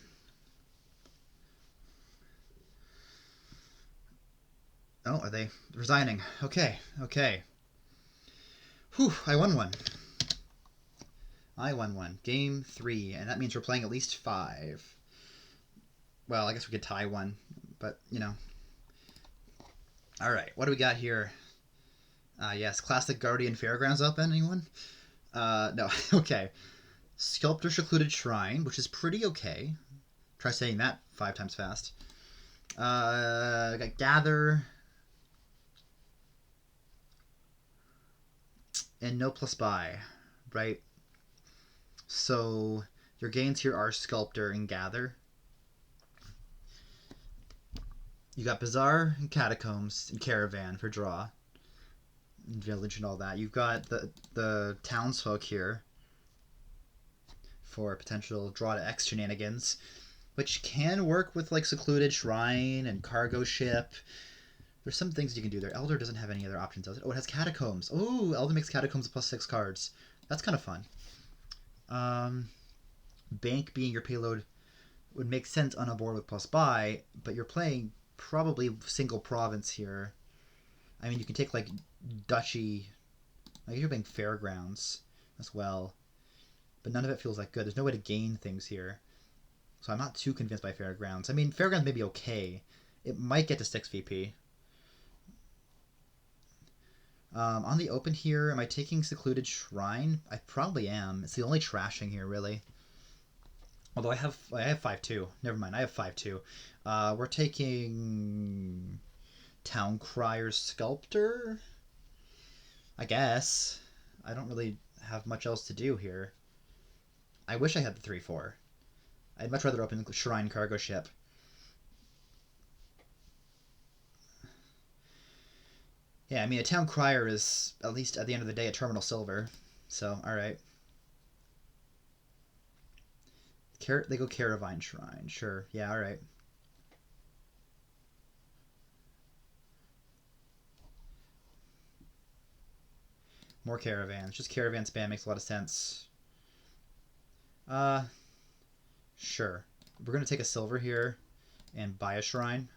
Oh, are they resigning? Okay, okay. Whew, I won one. I won one. Game 3, and that means we're playing at least 5. Well, I guess we could tie one, but, you know. Alright, what do we got here? Yes, Classic Guardian Fairgrounds Open, anyone? No, okay. Sculptor Secluded Shrine, which is pretty okay. Try saying that 5 times fast. Got Gather. And no plus buy, right? So your gains here are Sculptor and Gather. You got Bazaar and Catacombs and Caravan for draw. And Village and all that. You've got the Townsfolk here for potential draw to X shenanigans, which can work with like Secluded Shrine and Cargo Ship. There's some things you can do there. Elder doesn't have any other options, does it? Oh, it has Catacombs. Oh, Elder makes Catacombs plus 6 cards. That's kind of fun. Bank being your payload would make sense on a board with plus buy, but you're playing probably single province here. I mean, you can take like Duchy. I guess you're playing Fairgrounds as well, but none of it feels like good. There's no way to gain things here, so I'm not too convinced by Fairgrounds. I mean, Fairgrounds may be okay. It might get to 6 VP. On the open here, am I taking Secluded Shrine? I probably am. It's the only trashing here, really. Although I have 5-2. Never mind, I have 5-2. We're taking Town Crier's Sculptor? I guess. I don't really have much else to do here. I wish I had the 3-4. I'd much rather open Shrine Cargo Ship. Yeah, I mean, a Town Crier is, at least at the end of the day, a terminal silver. So, alright. They go Caravine Shrine. Sure. Yeah, alright. More caravans. Just caravan spam makes a lot of sense. Sure. We're going to take a silver here and buy a shrine.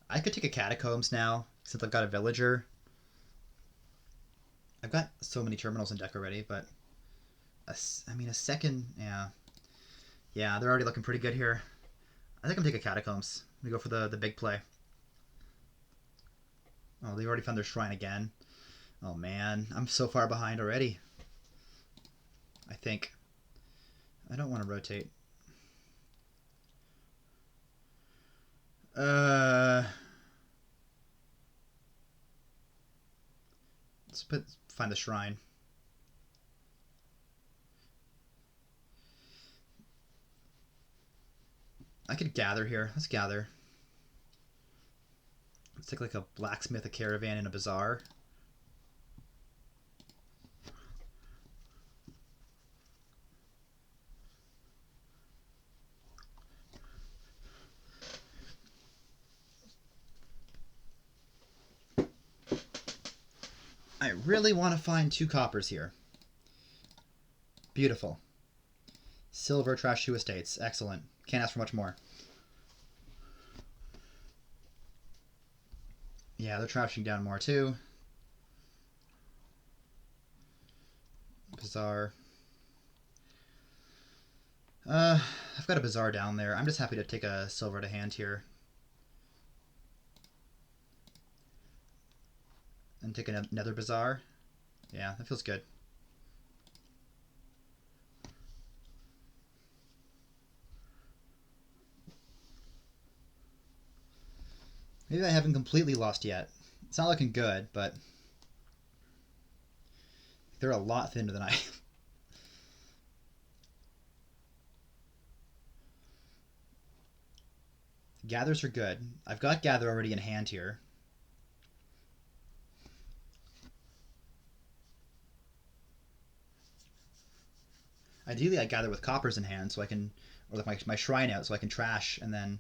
I could take a Catacombs now, since I've got a villager. I've got so many terminals in deck already, but... I mean, a second... Yeah. Yeah, they're already looking pretty good here. I think I'm taking Catacombs. I'm going to go for the big play. Oh, they already found their shrine again. Oh, man. I'm so far behind already. I think. I don't want to rotate. Let's find the shrine. I could gather here. Let's gather. Let's take like a blacksmith, a caravan, and a bazaar. I really want to find 2 coppers here. Beautiful. Silver, trash 2 estates. Excellent. Can't ask for much more. Yeah, they're trashing down more too. Bazaar. I've got a bazaar down there. I'm just happy to take a silver to hand here. And take another bazaar. Yeah, that feels good. Maybe I haven't completely lost yet. It's not looking good, but they're a lot thinner than I am. Gathers are good. I've got gather already in hand here. Ideally, I gather with coppers in hand, so I can, or like my shrine out, so I can trash, and then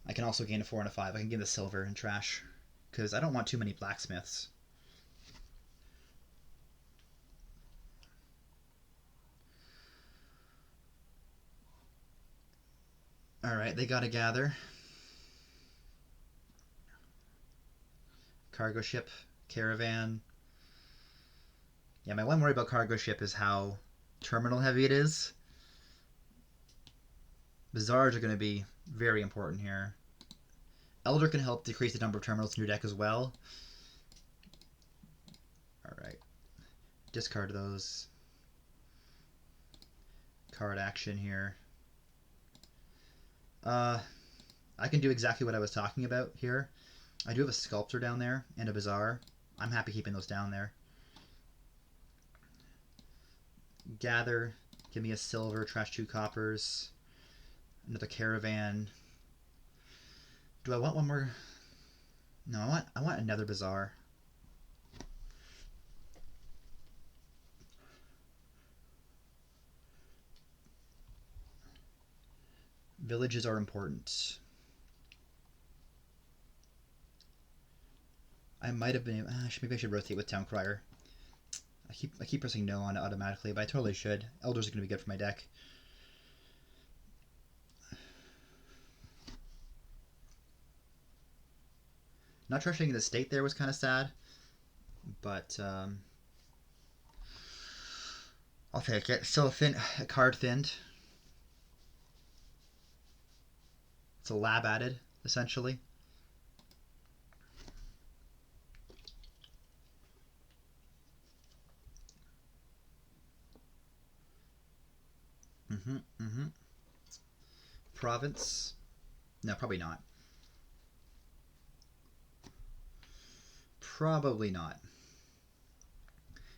I can also gain a 4 and a 5. I can gain the silver and trash, because I don't want too many blacksmiths. Alright, they gotta gather. Cargo ship, caravan. Yeah, my one worry about cargo ship is how terminal heavy it is. Bazaars are going to be very important here. Elder can help decrease the number of terminals in your deck as well. Alright. Discard those. Card action here. I can do exactly what I was talking about here. I do have a sculptor down there and a bazaar. I'm happy keeping those down there. Gather. Give me a silver, trash 2 coppers. Another caravan. Do I want one more? No, I want another bazaar. Villages are important. I might have been. Maybe I should rotate with Town Crier. I keep pressing no on it automatically, but I totally should. Elders are going to be good for my deck. Not trusting the state there was kind of sad, but I'll take it. Still a card thinned. It's a lab added, essentially. Province? No, probably not. Probably not.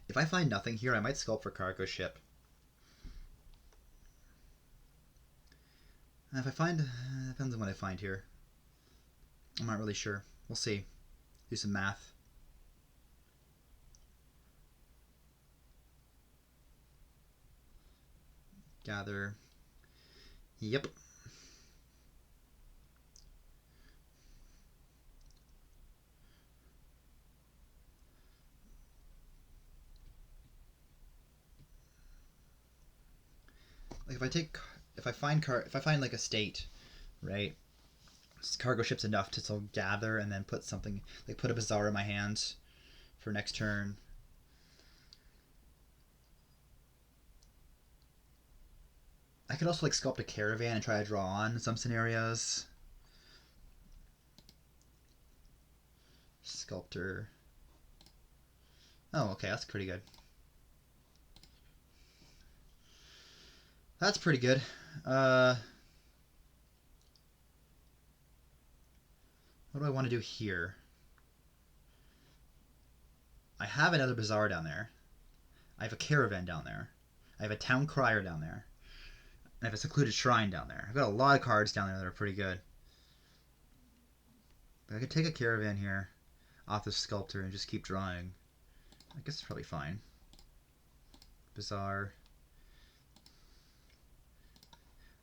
If I find nothing here, I might sculpt for cargo ship. If I find... depends on what I find here. I'm not really sure. We'll see. Do some math. Gather. Yep. Like if I find like a state, right? Cargo ship's enough to still gather and then put something, like put a bazaar in my hands for next turn. I could also like sculpt a caravan and try to draw on in some scenarios. Sculptor. Oh, okay, that's pretty good. That's pretty good. What do I want to do here? I have another bazaar down there. I have a caravan down there. I have a town crier down there. And I have a secluded shrine down there. I've got a lot of cards down there that are pretty good. But I could take a caravan here off the sculptor and just keep drawing. I guess it's probably fine. Bazaar.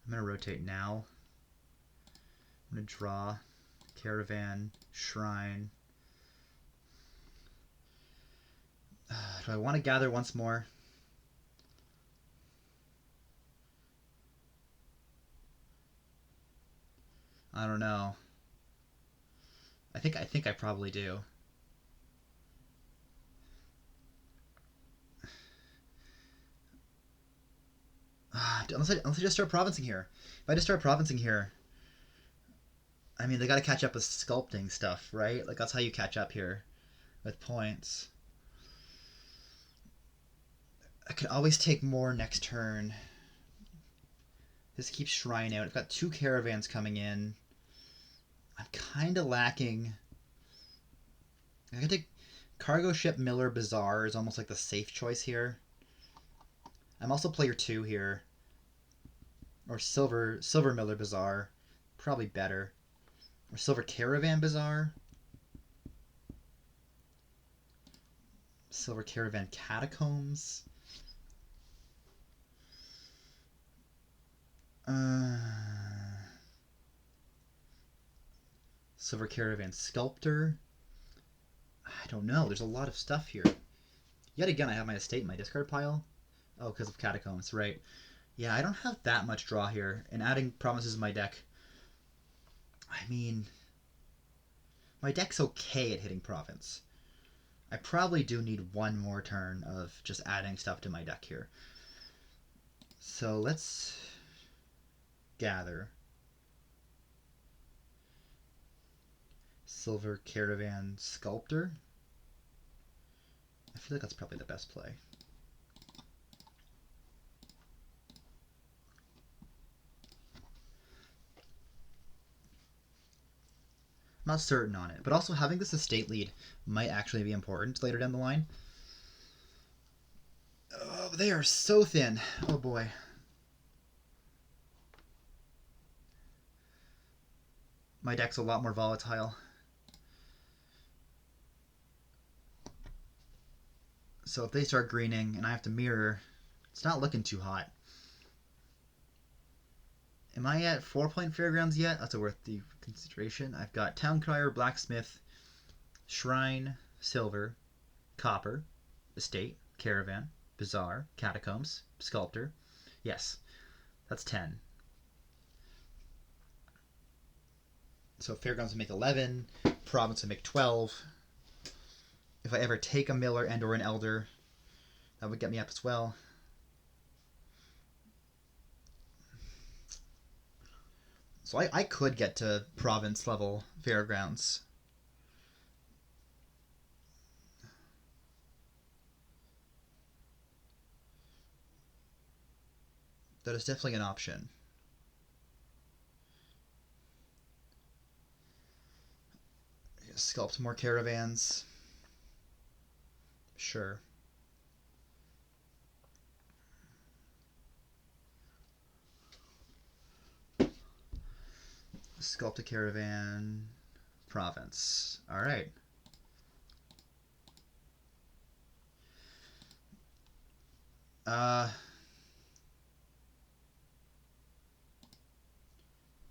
I'm going to rotate now. I'm going to draw caravan, shrine. Do I want to gather once more? I don't know. I think I probably do. Unless I just start provincing here. If I just start provincing here, I mean, they got to catch up with sculpting stuff, right? Like, that's how you catch up here with points. I could always take more next turn. This keeps shrine out. I've got 2 caravans coming in. I'm kind of lacking. I could take cargo ship, Miller, Bazaar is almost like the safe choice here. I'm also player 2 here. Or Silver Miller Bazaar. Probably better. Or Silver Caravan Bazaar. Silver Caravan Catacombs. Silver Caravan Sculptor. I don't know. There's a lot of stuff here. Yet again, I have my estate in my discard pile. Oh, because of Catacombs, right. Yeah, I don't have that much draw here. And adding provinces in my deck... I mean... my deck's okay at hitting province. I probably do need one more turn of just adding stuff to my deck here. So let's... gather. Silver Caravan Sculptor. I feel like that's probably the best play. I'm not certain on it, but also having this estate lead might actually be important later down the line. Oh, they are so thin. Oh boy. My deck's a lot more volatile. So if they start greening and I have to mirror, it's not looking too hot. Am I at 4-point fairgrounds yet? That's worth the consideration. I've got town crier, blacksmith, shrine, silver, copper, estate, caravan, bazaar, catacombs, sculptor. Yes, that's 10. So fairgrounds would make 11, province would make 12. If I ever take a miller and or an elder, that would get me up as well. So I could get to province level fairgrounds. That is definitely an option. Sculpt more caravans. Sure. Sculpt a caravan. Province. Alright.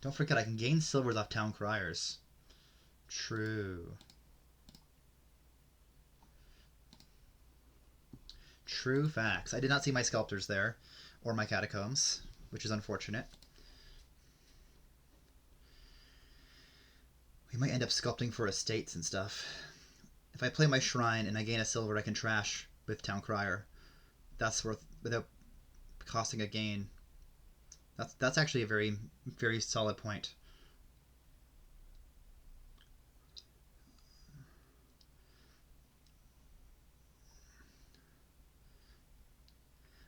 Don't forget I can gain silvers off town criers. True. True facts. I did not see my sculptors there, or my catacombs, which is unfortunate. We might end up sculpting for estates and stuff. If I play my shrine and I gain a silver I can trash with town crier, that's worth, without costing a gain. That's actually a very, very solid point.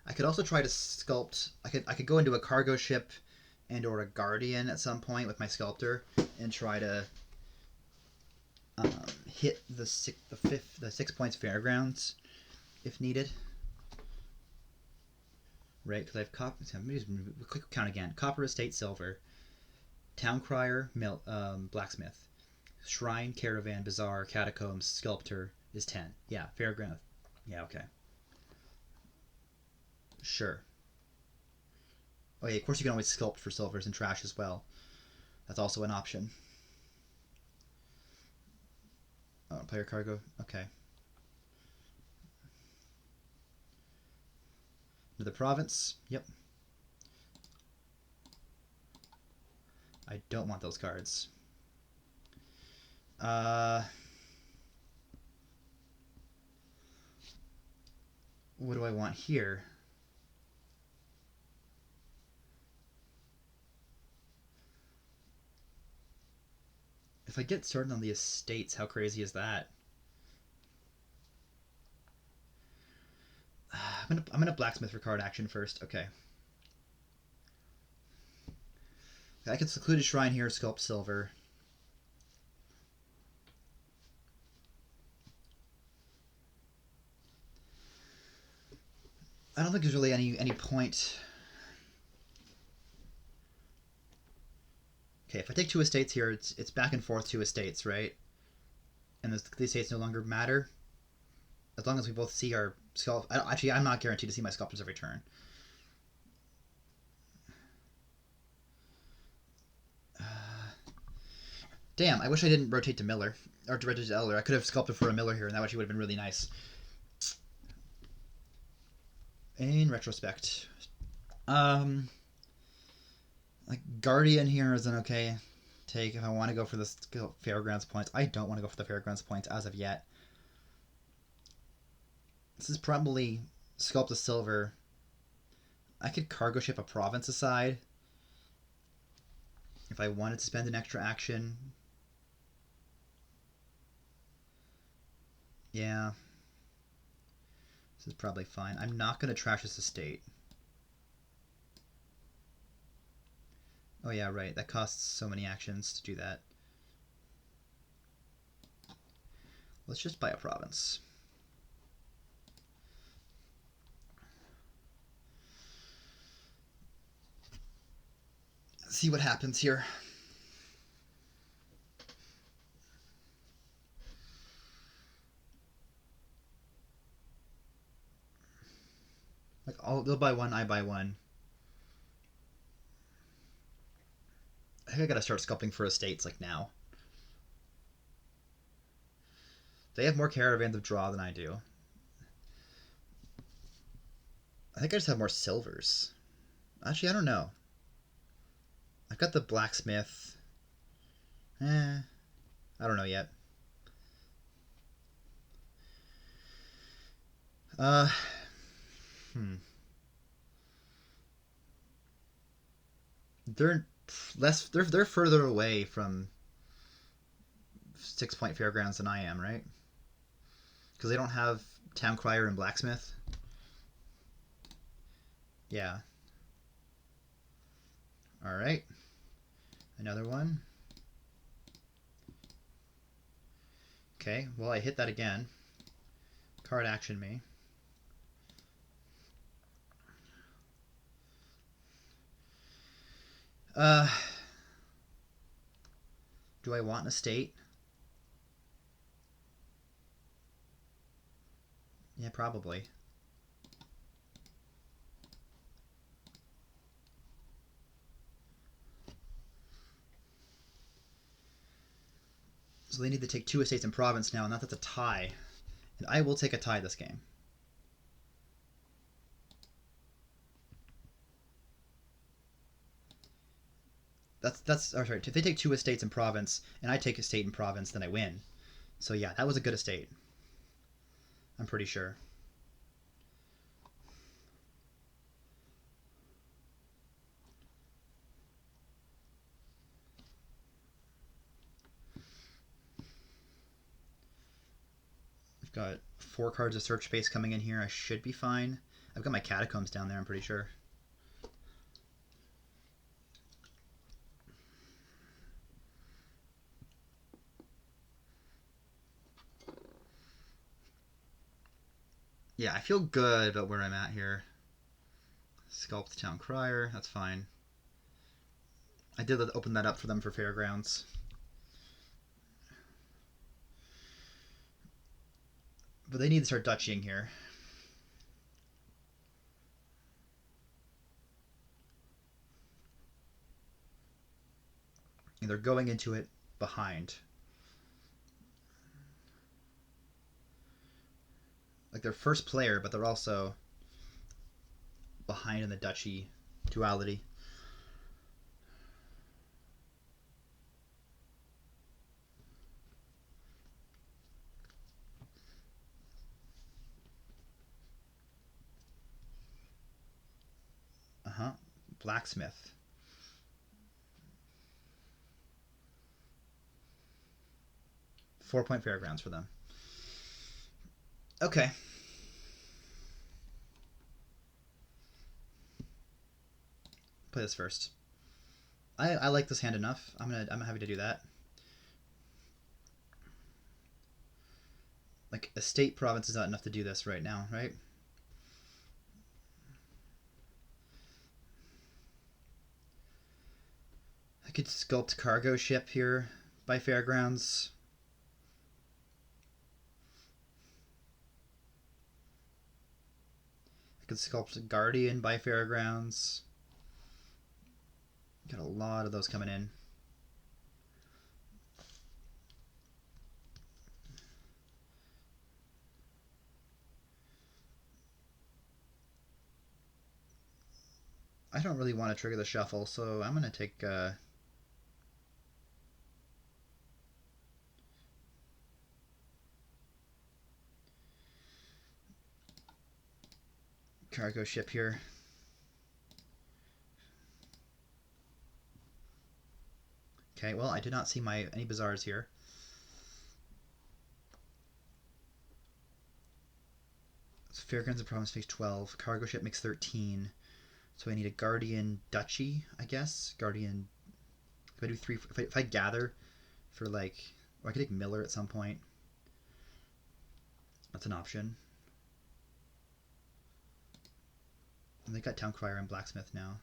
I could also try to sculpt. I could go into a cargo ship and or a guardian at some point with my sculptor and try to hit the 6 points fairgrounds if needed. Right, because I've quick count again. Copper, estate, silver, town crier, blacksmith, shrine, caravan, bazaar, catacombs, sculptor is 10. Yeah, fairground. Yeah, okay. Sure. Oh yeah, of course you can always sculpt for silvers and trash as well. That's also an option. Oh, player cargo. Okay. To the province. Yep. I don't want those cards. What do I want here? If I get started on the estates, how crazy is that? I'm gonna blacksmith for card action first. Okay. I can secluded shrine here, sculpt silver. I don't think there's really any point. Okay, if I take 2 estates here, it's back and forth 2 estates, right? And the estates no longer matter. As long as we both see our sculpt. Actually, I'm not guaranteed to see my sculptors every turn. Damn, I wish I didn't rotate to Miller. Or to rotate to Elder. I could have sculpted for a Miller here, and that actually would have been really nice. In retrospect. Like, Guardian here is an okay take if I want to go for the Fairgrounds points. I don't want to go for the Fairgrounds points as of yet. This is probably sculpt a silver. I could cargo ship a province aside if I wanted to spend an extra action. Yeah. This is probably fine. I'm not going to trash this estate. Oh yeah, right. That costs so many actions to do that. Let's just buy a province. See what happens here. Like, they'll buy one, I buy one. I think I gotta start sculpting for estates like now. They have more caravans of draw than I do. I think I just have more silvers. Actually, I don't know. I've got the blacksmith. I don't know yet. Uh, hmm. They're less. They're further away from 6 Point Fairgrounds than I am, right? Because they don't have town crier and blacksmith. Yeah. All right. Another one. Okay. Well, I hit that again. Card action me. Do I want an estate? Yeah, probably. So they need to take 2 estates in province now, and that's a tie. And I will take a tie this game. That's oh, sorry. If they take 2 estates in province and I take a state in province, then I win. So yeah, that was a good estate. I'm pretty sure. I've got 4 cards of search space coming in here. I should be fine. I've got my catacombs down there, I'm pretty sure. Yeah, I feel good about where I'm at here. Sculpt the town crier, that's fine. I did open that up for them for fairgrounds. But they need to start dutching here. And they're going into it behind. Like they're first player, but they're also behind in the duchy duality. Blacksmith. Four-point fairgrounds for them. Okay. Play this first. I like this hand enough. I'm happy to do that. Like estate province is not enough to do this right now, right? I could sculpt cargo ship here by fairgrounds. I could sculpt guardian by fairgrounds. Got a lot of those coming in. I don't really want to trigger the shuffle, so I'm going to take cargo ship here. Okay, well, I did not see any bazaars here. So fairgrounds and province makes 12. Cargo ship makes 13. So I need a guardian duchy, I guess. Guardian. If I do 3, if I gather for like, or I could take Miller at some point. That's an option. And they got town crier and blacksmith now.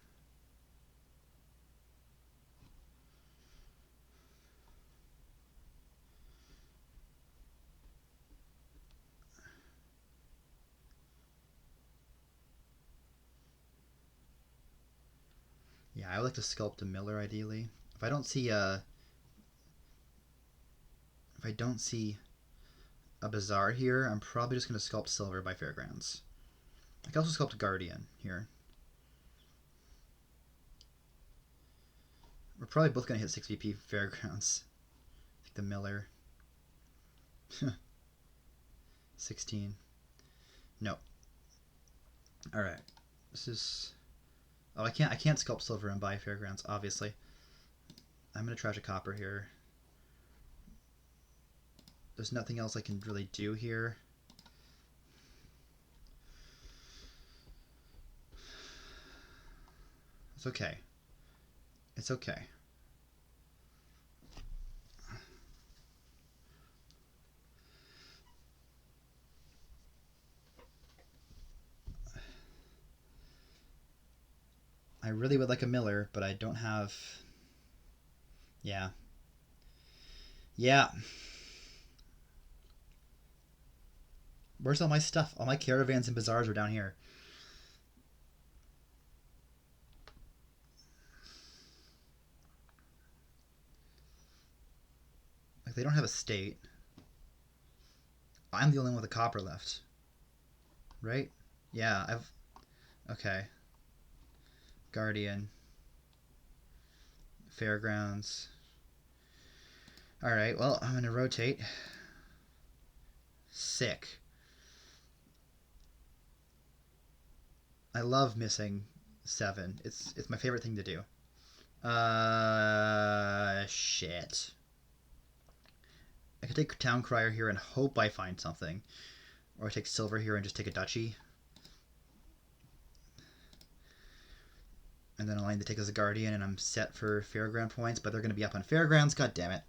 Yeah, I would like to sculpt a Miller ideally. If I don't see a bazaar here, I'm probably just going to sculpt silver by Fairgrounds. I can also sculpt a Guardian here. We're probably both going to hit 6 VP Fairgrounds. I think the Miller. 16. No. Alright. This is... Oh, I can't sculpt silver and buy Fairgrounds, obviously. I'm going to trash a copper here. There's nothing else I can really do here. It's okay. It's okay. I really would like a Miller, but I don't have... Yeah. Yeah. Where's all my stuff? All my caravans and bazaars are down here. Like, they don't have a state. I'm the only one with a copper left. Right? Yeah, I've... Okay. Guardian. Fairgrounds. Alright, well, I'm going to rotate. Sick. I love missing 7. It's my favorite thing to do. Shit. I could take Town Crier here and hope I find something. Or I take Silver here and just take a Duchy. And then I'll need to take as a Guardian and I'm set for Fairground points, but they're going to be up on Fairgrounds. God damn it.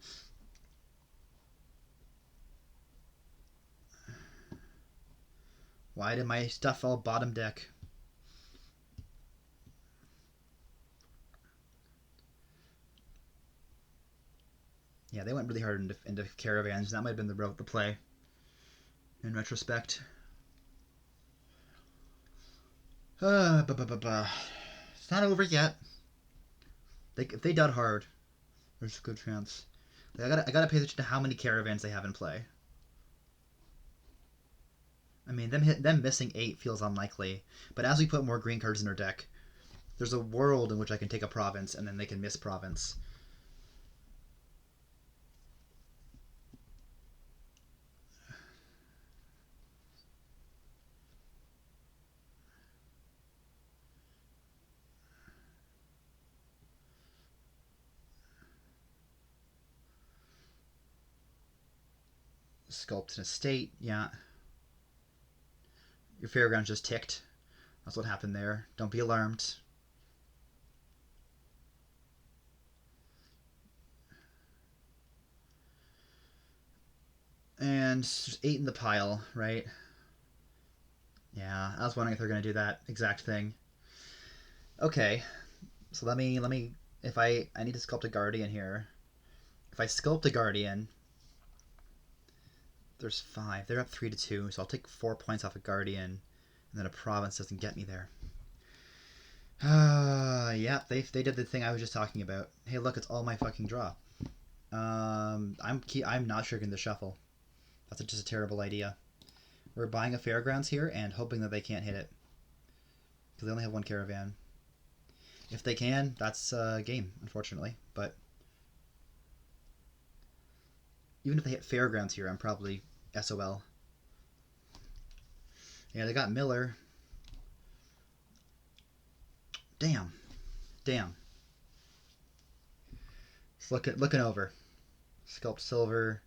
Why did my stuff fall bottom deck? Yeah, they went really hard into caravans. That might have been the route to play in retrospect. It's not over yet. If they dud hard, there's a good chance. I gotta pay attention to how many caravans they have in play. I mean, them missing 8 feels unlikely, but as we put more green cards in our deck, there's a world in which I can take a province and then they can miss province. Sculpt an estate, yeah. Your Fairground just ticked. That's what happened there. Don't be alarmed. And there's 8 in the pile, right? Yeah, I was wondering if they're going to do that exact thing. Okay, so let me, if I need to sculpt a Guardian here. If I sculpt a Guardian, there's 5. They're up 3-2, so I'll take 4 points off a Guardian, and then a province doesn't get me there. Yeah, they did the thing I was just talking about. Hey, look, it's all my fucking draw. I'm not triggering the shuffle. That's just a terrible idea. We're buying a Fairgrounds here and hoping that they can't hit it. Because they only have 1 caravan. If they can, that's a game, unfortunately. But even if they hit Fairgrounds here, I'm probably SOL. Yeah, they got Miller. Damn. It's looking over. Sculpt silver.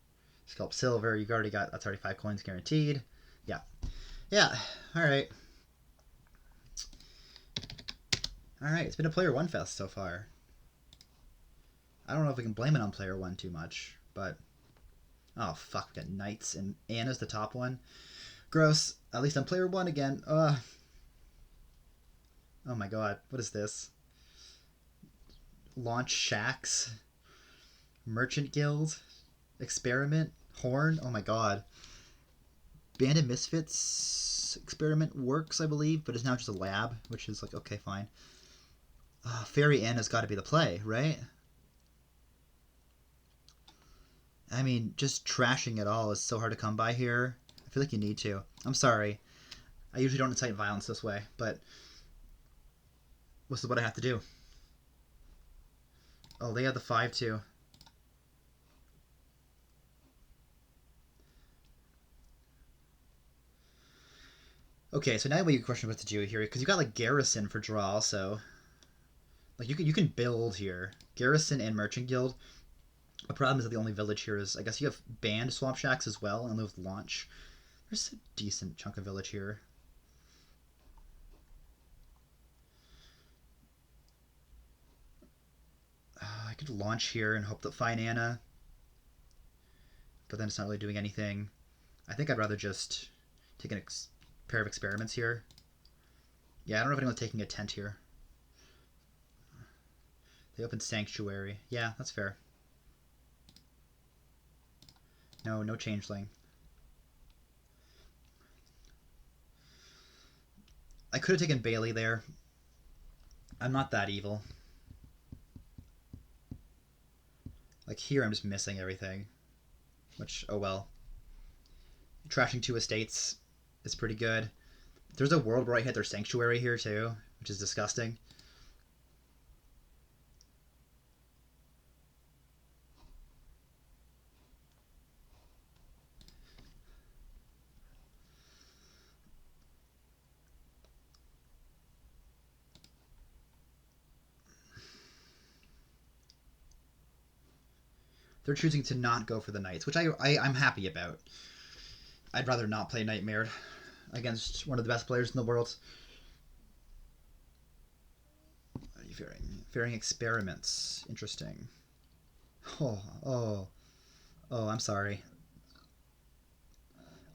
You've already got, that's already 5 coins guaranteed. Yeah. All right. It's been a player 1 fest so far. I don't know if we can blame it on player 1 too much, but oh fuck, we got Knights and Anna's the top one. Gross. At least on player 1 again. Oh my god, what is this? Launch Shacks, Merchant Guild, Experiment, Horn. Oh my god. Band of Misfits experiment works, I believe, but it's now just a lab, which is like, okay, fine. Ferry Anna's got to be the play, right? I mean, just trashing it all is so hard to come by here. I feel like you need to. I'm sorry. I usually don't incite violence this way, but this is what I have to do. Oh, they have the 5 too. Okay, so now we question what to do here, because you got like garrison for draw also. Like you can build here, garrison and merchant guild. The problem is that the only village here is, I guess you have band swap shacks as well, and with launch. There's a decent chunk of village here. I could launch here and hope to find Anna, but then it's not really doing anything. I think I'd rather just take a pair of experiments here. Yeah, I don't know if anyone's taking a tent here. They opened Sanctuary. Yeah, that's fair. No changeling. I could have taken Bailey there. I'm not that evil. Like here, I'm just missing everything. Which, oh well. Trashing 2 estates is pretty good. There's a world where I hit their Sanctuary here too, which is disgusting. They're choosing to not go for the Knights, which I'm happy about. I'd rather not play Nightmare against one of the best players in the world. Varying experiments. Interesting. Oh, I'm sorry.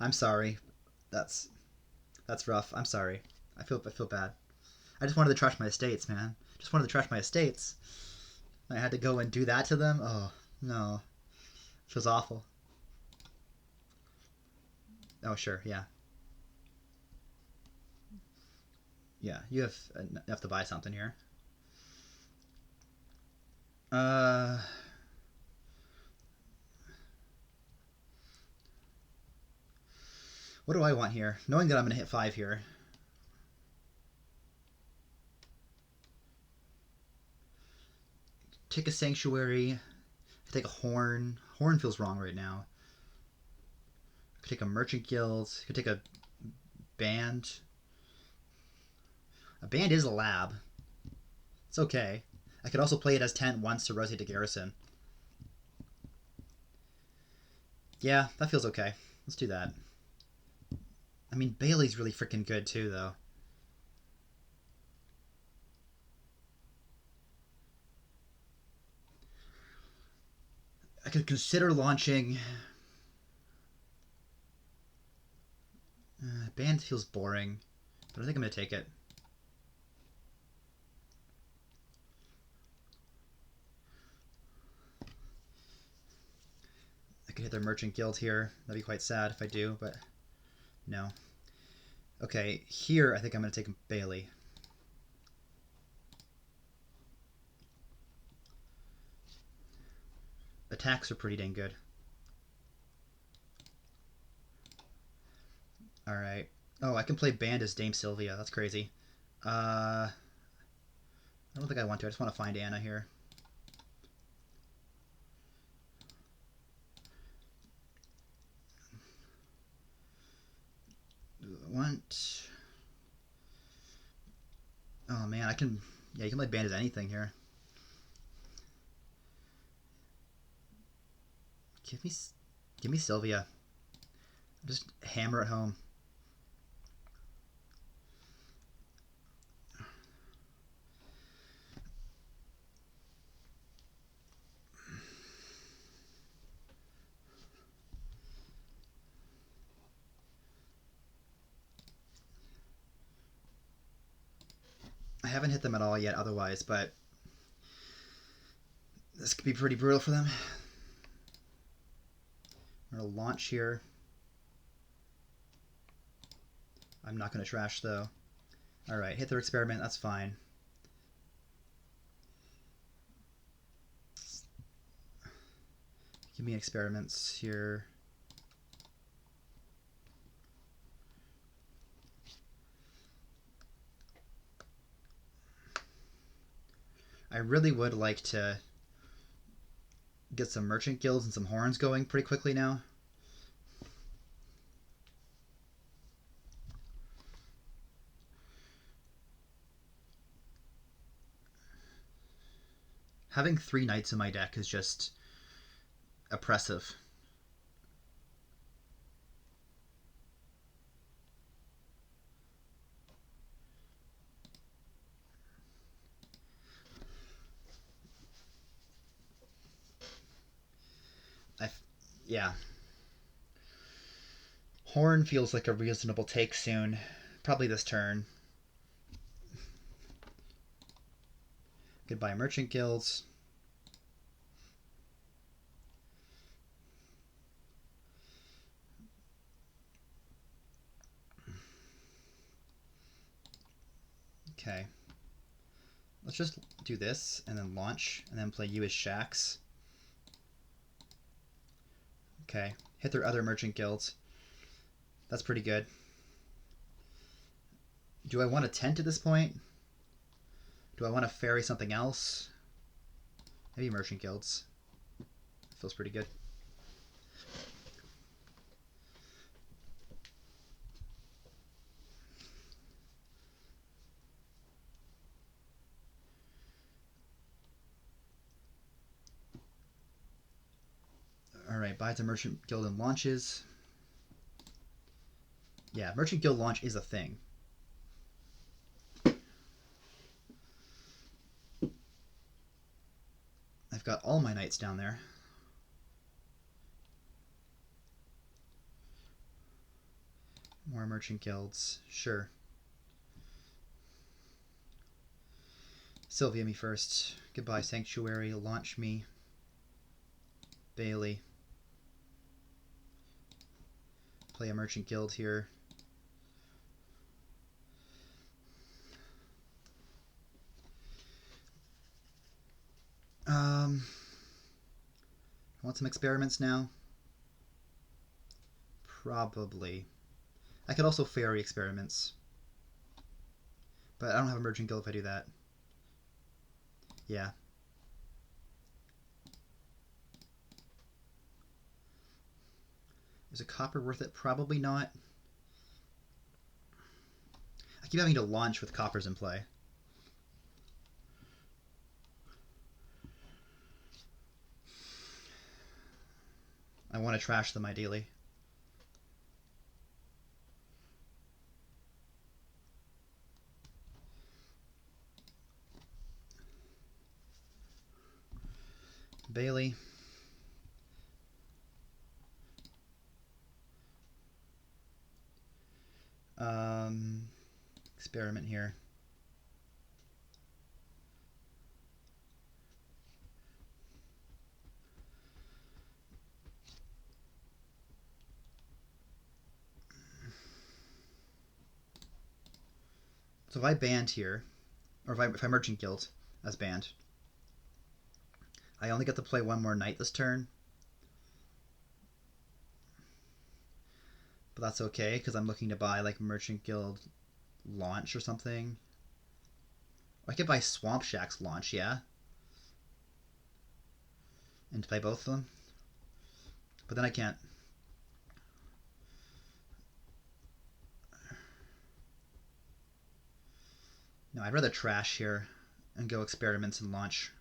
I'm sorry. That's rough. I'm sorry. I feel bad. I just wanted to trash my estates, man. Just wanted to trash my estates. I had to go and do that to them. Oh no, it was awful. Oh sure, yeah, yeah. You have to buy something here. Uh, what do I want here? Knowing that I'm gonna hit 5 here. Take a Sanctuary. Take a Horn. Horn feels wrong right now. Could take a Merchant Guild. Could take a Band. A Band is a lab. It's okay. I could also play it as tent once to rotate to Garrison. Yeah, that feels okay. Let's do that. I mean, Bailey's really freaking good too, though. I could consider launching. Band feels boring, but I think I'm going to take it. I could hit their Merchant Guild here. That'd be quite sad if I do, but no. Okay, here I think I'm going to take Bailey. Attacks are pretty dang good. Alright. Oh, I can play Band as Dame Sylvia. That's crazy. I don't think I want to. I just want to find Anna here. Want. Oh man, I can. Yeah, you can play Band as anything here. Give me Sylvia. Just hammer it home. I haven't hit them at all yet otherwise, but this could be pretty brutal for them. I'm going to launch here. I'm not going to trash though. Alright, hit their experiment, that's fine. Give me experiments here. I really would like to get some merchant guilds and some horns going pretty quickly now. Having 3 knights in my deck is just oppressive. Yeah. Horn feels like a reasonable take soon. Probably this turn. Goodbye merchant guilds. Okay. Let's just do this and then launch and then play you as Shax. Okay. Hit their other merchant guilds. That's pretty good. Do I want a tent at this point? Do I want to ferry something else? Maybe merchant guilds. Feels pretty good. Alright, buys a merchant guild and launches. Yeah, merchant guild launch is a thing. I've got all my knights down there. More merchant guilds. Sure. Sylvia me first. Goodbye Sanctuary. Launch me. Bailey. Play a merchant guild here. I want some experiments now. Probably. I could also ferry experiments. But I don't have a merchant guild if I do that. Yeah. Is a copper worth it? Probably not. I keep having to launch with coppers in play. I want to trash them ideally. Bailey. Experiment here. So if I banned here, or if I merchant guild as banned, I only get to play one more knight this turn. But that's okay, because I'm looking to buy like merchant guild launch or something. Or I could buy Swamp Shack's launch, yeah? And play both of them. But then I can't. No, I'd rather trash here and go experiments and launch.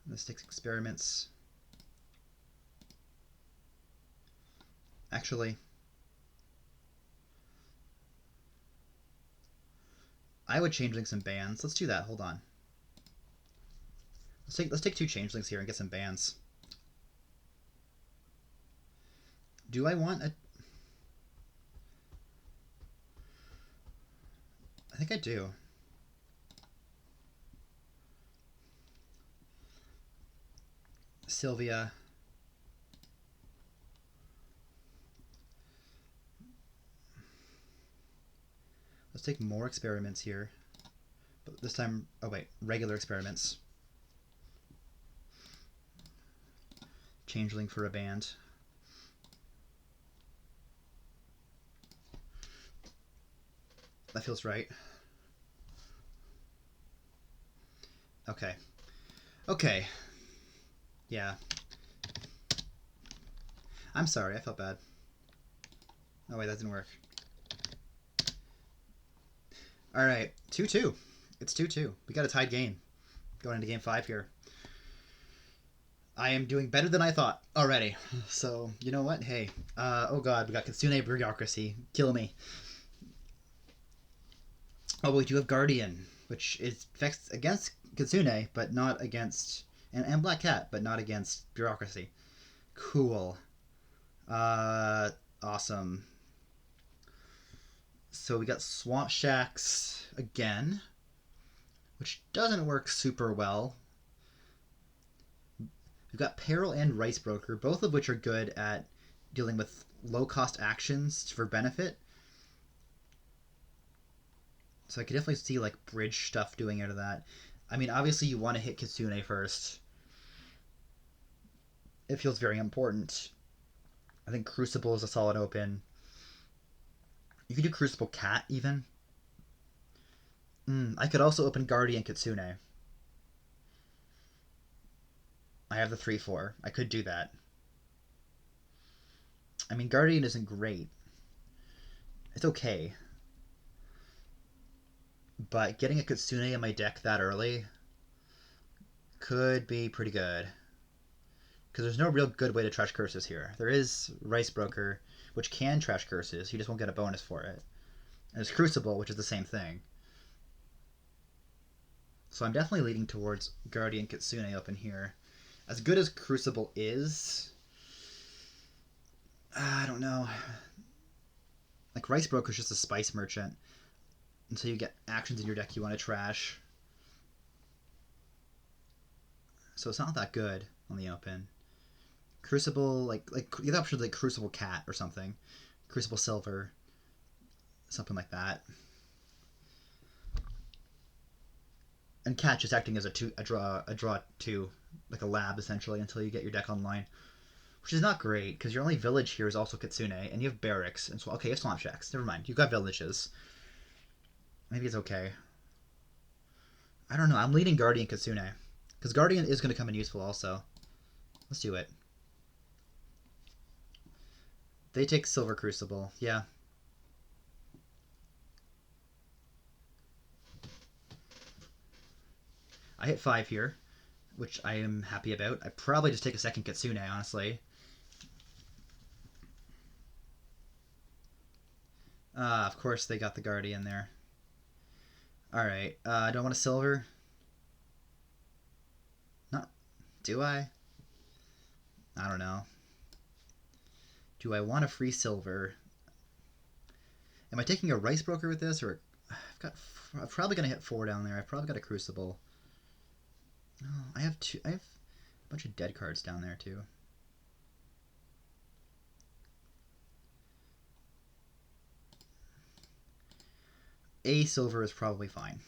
This takes experiments. Actually, I would changeling some bans. Let's do that. Hold on. Let's take 2 changelings here and get some bans. Do I want a... I think I do. Sylvia. Let's take more experiments here. But this time, oh wait, regular experiments. Changeling for a band. That feels right. Okay. Okay. Yeah. I'm sorry, I felt bad. Oh wait, that didn't work. Alright, 2-2. It's 2-2. We got a tied game. Going into game 5 here. I am doing better than I thought already. So, you know what? Hey. Oh god, we got Kitsune Bureaucracy. Kill me. Oh, we do have Guardian, which is effects against Kitsune, but not against... And Black Cat, but not against Bureaucracy. Cool. Awesome. So we got Swamp Shacks again, which doesn't work super well. We've got Peril and Rice Broker, both of which are good at dealing with low-cost actions for benefit. So I could definitely see like bridge stuff doing out of that. I mean, obviously you want to hit Kitsune first. It feels very important. I think Crucible is a solid open. You could do Crucible Cat even. I could also open Guardian Kitsune. I have the 3-4. I could do that. I mean, Guardian isn't great. It's okay. But getting a Kitsune in my deck that early could be pretty good. Because there's no real good way to trash curses here. There is Rice Broker, which can trash curses. You just won't get a bonus for it. And there's Crucible, which is the same thing. So I'm definitely leaning towards Guardian Kitsune up in here. As good as Crucible is, I don't know. Like, Rice Broker is just a spice merchant. Until you get actions in your deck you want to trash. So it's not that good on the open. Crucible, like you have options like Crucible Cat or something. Crucible Silver. Something like that. And Cat just acting as a draw 2. Like a lab, essentially, until you get your deck online. Which is not great, because your only village here is also Kitsune, and you have barracks. And so, okay, you have Swamp Shacks. Never mind. You've got villages. Maybe it's okay. I don't know. I'm leaning Guardian Kitsune. Because Guardian is going to come in useful also. Let's do it. They take Silver Crucible. Yeah. I hit 5 here, which I am happy about. I probably just take a second Kitsune, honestly. Of course they got the Guardian there. Alright, do I want a silver? Not... Do I? I don't know. Do I want a free silver? Am I taking a Rice Broker with this, or... I'm probably going to hit 4 down there. I've probably got a Crucible. Oh, I have a bunch of dead cards down there, too. A silver is probably fine.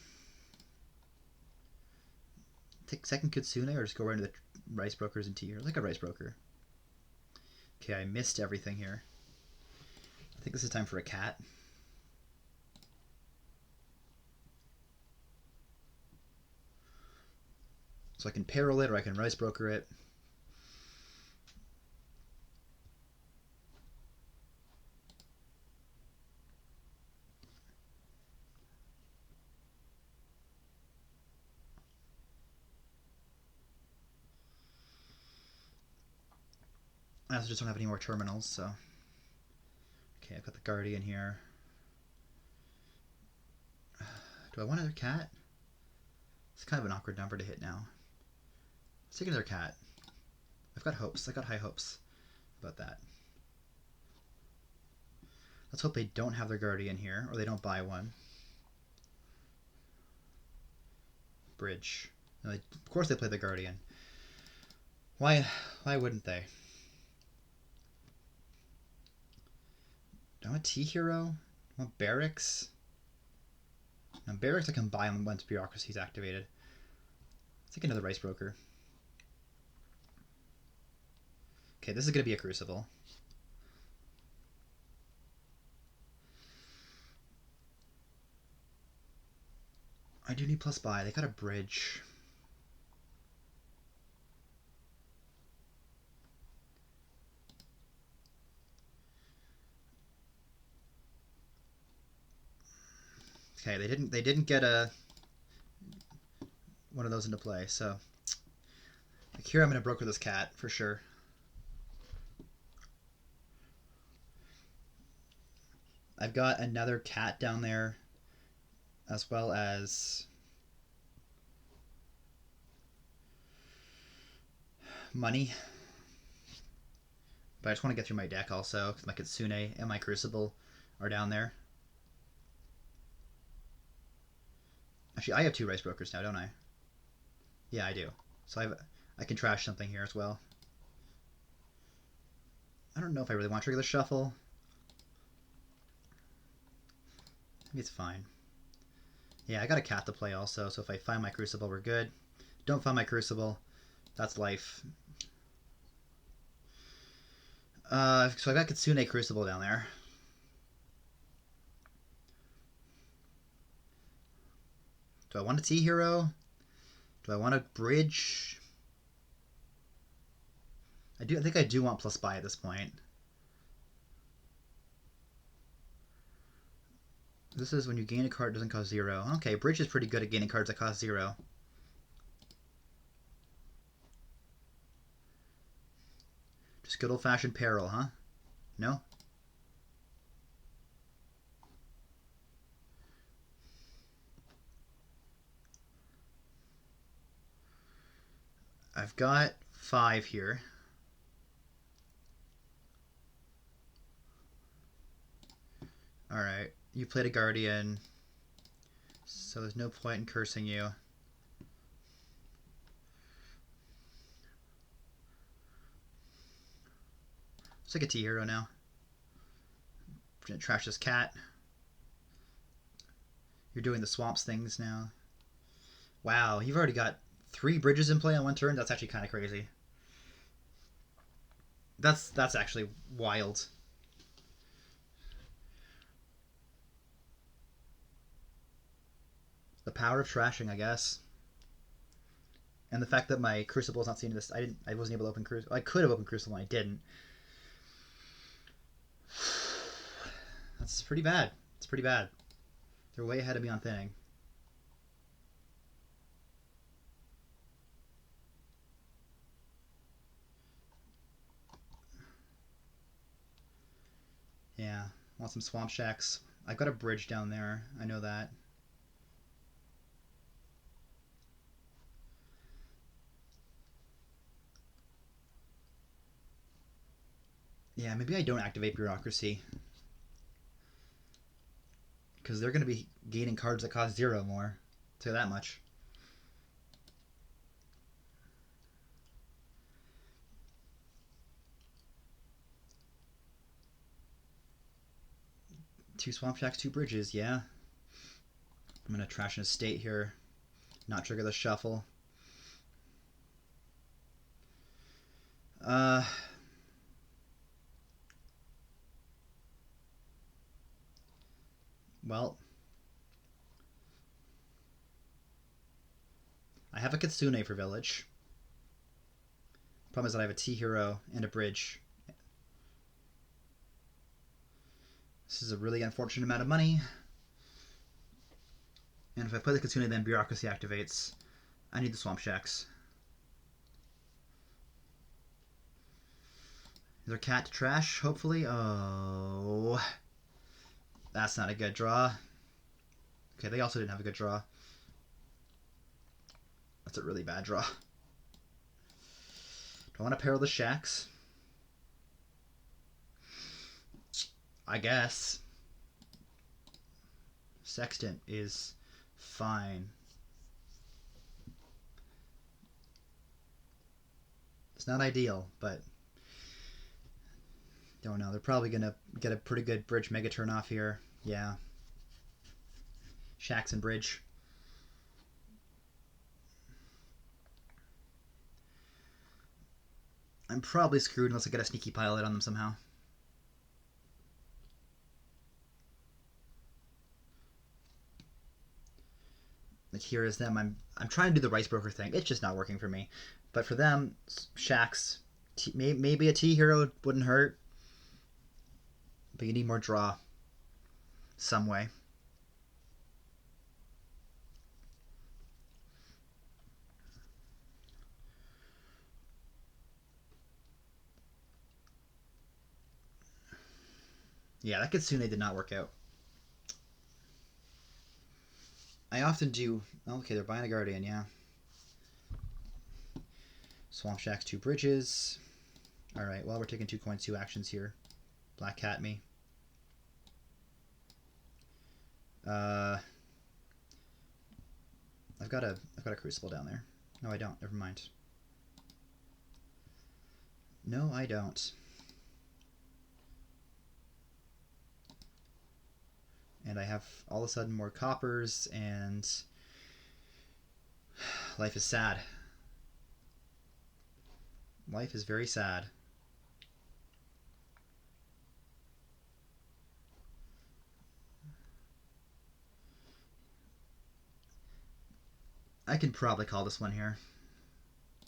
Take second Kitsune or just go right into the Rice Brokers and T, or like a Rice Broker. Okay, I missed everything here. I think this is time for a cat. So I can Peril it or I can Rice Broker it. I also just don't have any more terminals, so... Okay, I've got the Guardian here. Do I want another cat? It's kind of an awkward number to hit now. Let's take another cat. I've got hopes. I've got high hopes about that. Let's hope they don't have their Guardian here, or they don't buy one. Bridge. No, of course they play the Guardian. Why wouldn't they? Do I want T-Hero? I want Barracks? Now barracks I can buy them once bureaucracy is activated. Let's take another rice broker. Okay, this is going to be a crucible. I do need plus buy. They got a bridge. Okay, they didn't get one of those into play, so like here I'm gonna broker this cat for sure. I've got another cat down there, as well as money. But I just want to get through my deck also, because my Kitsune and my Crucible are down there. Actually, I have 2 rice brokers now, don't I? Yeah, I do. So I can trash something here as well. I don't know if I really want to trigger the shuffle. Maybe it's fine. Yeah, I got a cat to play also, so if I find my Crucible, we're good. Don't find my Crucible, that's life. So I got Kitsune Crucible down there. Do I want a T-Hero? Do I want a bridge? I think I do want plus buy at this point. This is when you gain a card doesn't cost 0. Okay, bridge is pretty good at gaining cards that cost 0. Just good old-fashioned peril, huh? No? I've got 5 here. Alright, you played a Guardian, so there's no point in cursing you. Let's take a T-Hero now. I'm gonna trash this cat. You're doing the swamps things now. Wow, you've already got 3 bridges in play on one turn? That's actually kind of crazy. That's actually wild. The power of trashing, I guess. And the fact that my Crucible is not seen in this, I wasn't able to open Crucible. I could have opened Crucible and I didn't. That's pretty bad. It's pretty bad. They're way ahead of me on thinning. Yeah, want some swamp shacks. I've got a bridge down there. I know that. Yeah, maybe I don't activate bureaucracy. Because they're going to be gaining cards that cost 0 more. Say that much. Two swamp shacks, 2 bridges, yeah. I'm going to trash an estate here. Not trigger the shuffle. Well, I have a Kitsune for village. Problem is that I have a T-Hero and a bridge. This is a really unfortunate amount of money. And if I play the Kitsune, then bureaucracy activates. I need the swamp shacks. Is there a cat to trash, hopefully? Oh, that's not a good draw. Okay, they also didn't have a good draw. That's a really bad draw. Do I want to peril the shacks? I guess. Sextant is fine. It's not ideal, but don't know. They're probably going to get a pretty good bridge mega turn off here. Yeah. shacks and bridge. I'm probably screwed unless I get a sneaky pilot on them somehow. Like here is them. I'm trying to do the rice broker thing. It's just not working for me. But for them, shacks, maybe a T hero wouldn't hurt. But you need more draw some way. Yeah, that kitsune did not work out. I often do... Okay, they're buying a guardian, yeah. Swamp Shacks, 2 bridges. Alright, well, we're taking 2 coins, 2 actions here. Black Cat me. I've got a crucible down there. No, I don't. Never mind. No, I don't. And I have all of a sudden more coppers, and life is sad. Life is very sad. I can probably call this one here.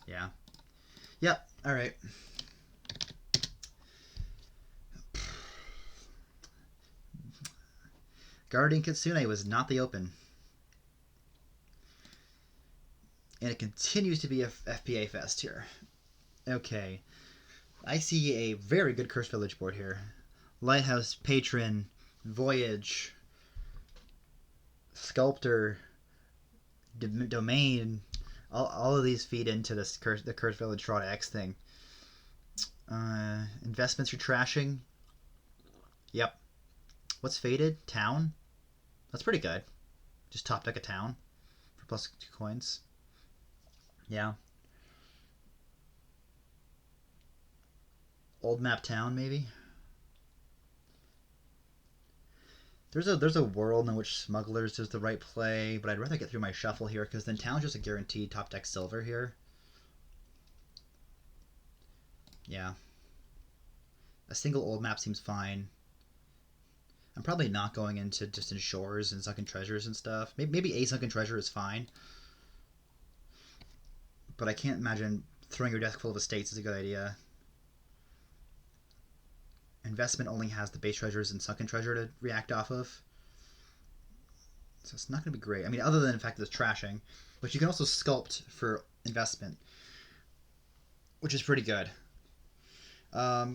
Yeah. Yep. All right. Guardian Kitsune was not the open. And it continues to be a FPA fest here. Okay. I see a very good Cursed Village board here. Lighthouse, Patron, Voyage, Sculptor, Domain. All of these feed into this the Cursed Village Draw to X thing. Investments you're trashing. Yep. What's faded? Town? That's pretty good. Just top deck a town for plus 2 coins. Yeah. Old map town, maybe? There's a world in which smugglers is the right play, but I'd rather get through my shuffle here because then town's just a guaranteed top deck silver here. Yeah. A single old map seems fine. I'm probably not going into distant shores and sunken treasures and stuff. Maybe a sunken treasure is fine. But I can't imagine throwing your desk full of estates is a good idea. Investment only has the base treasures and sunken treasure to react off of. So it's not going to be great. I mean, other than the fact that it's trashing. But you can also sculpt for investment, which is pretty good.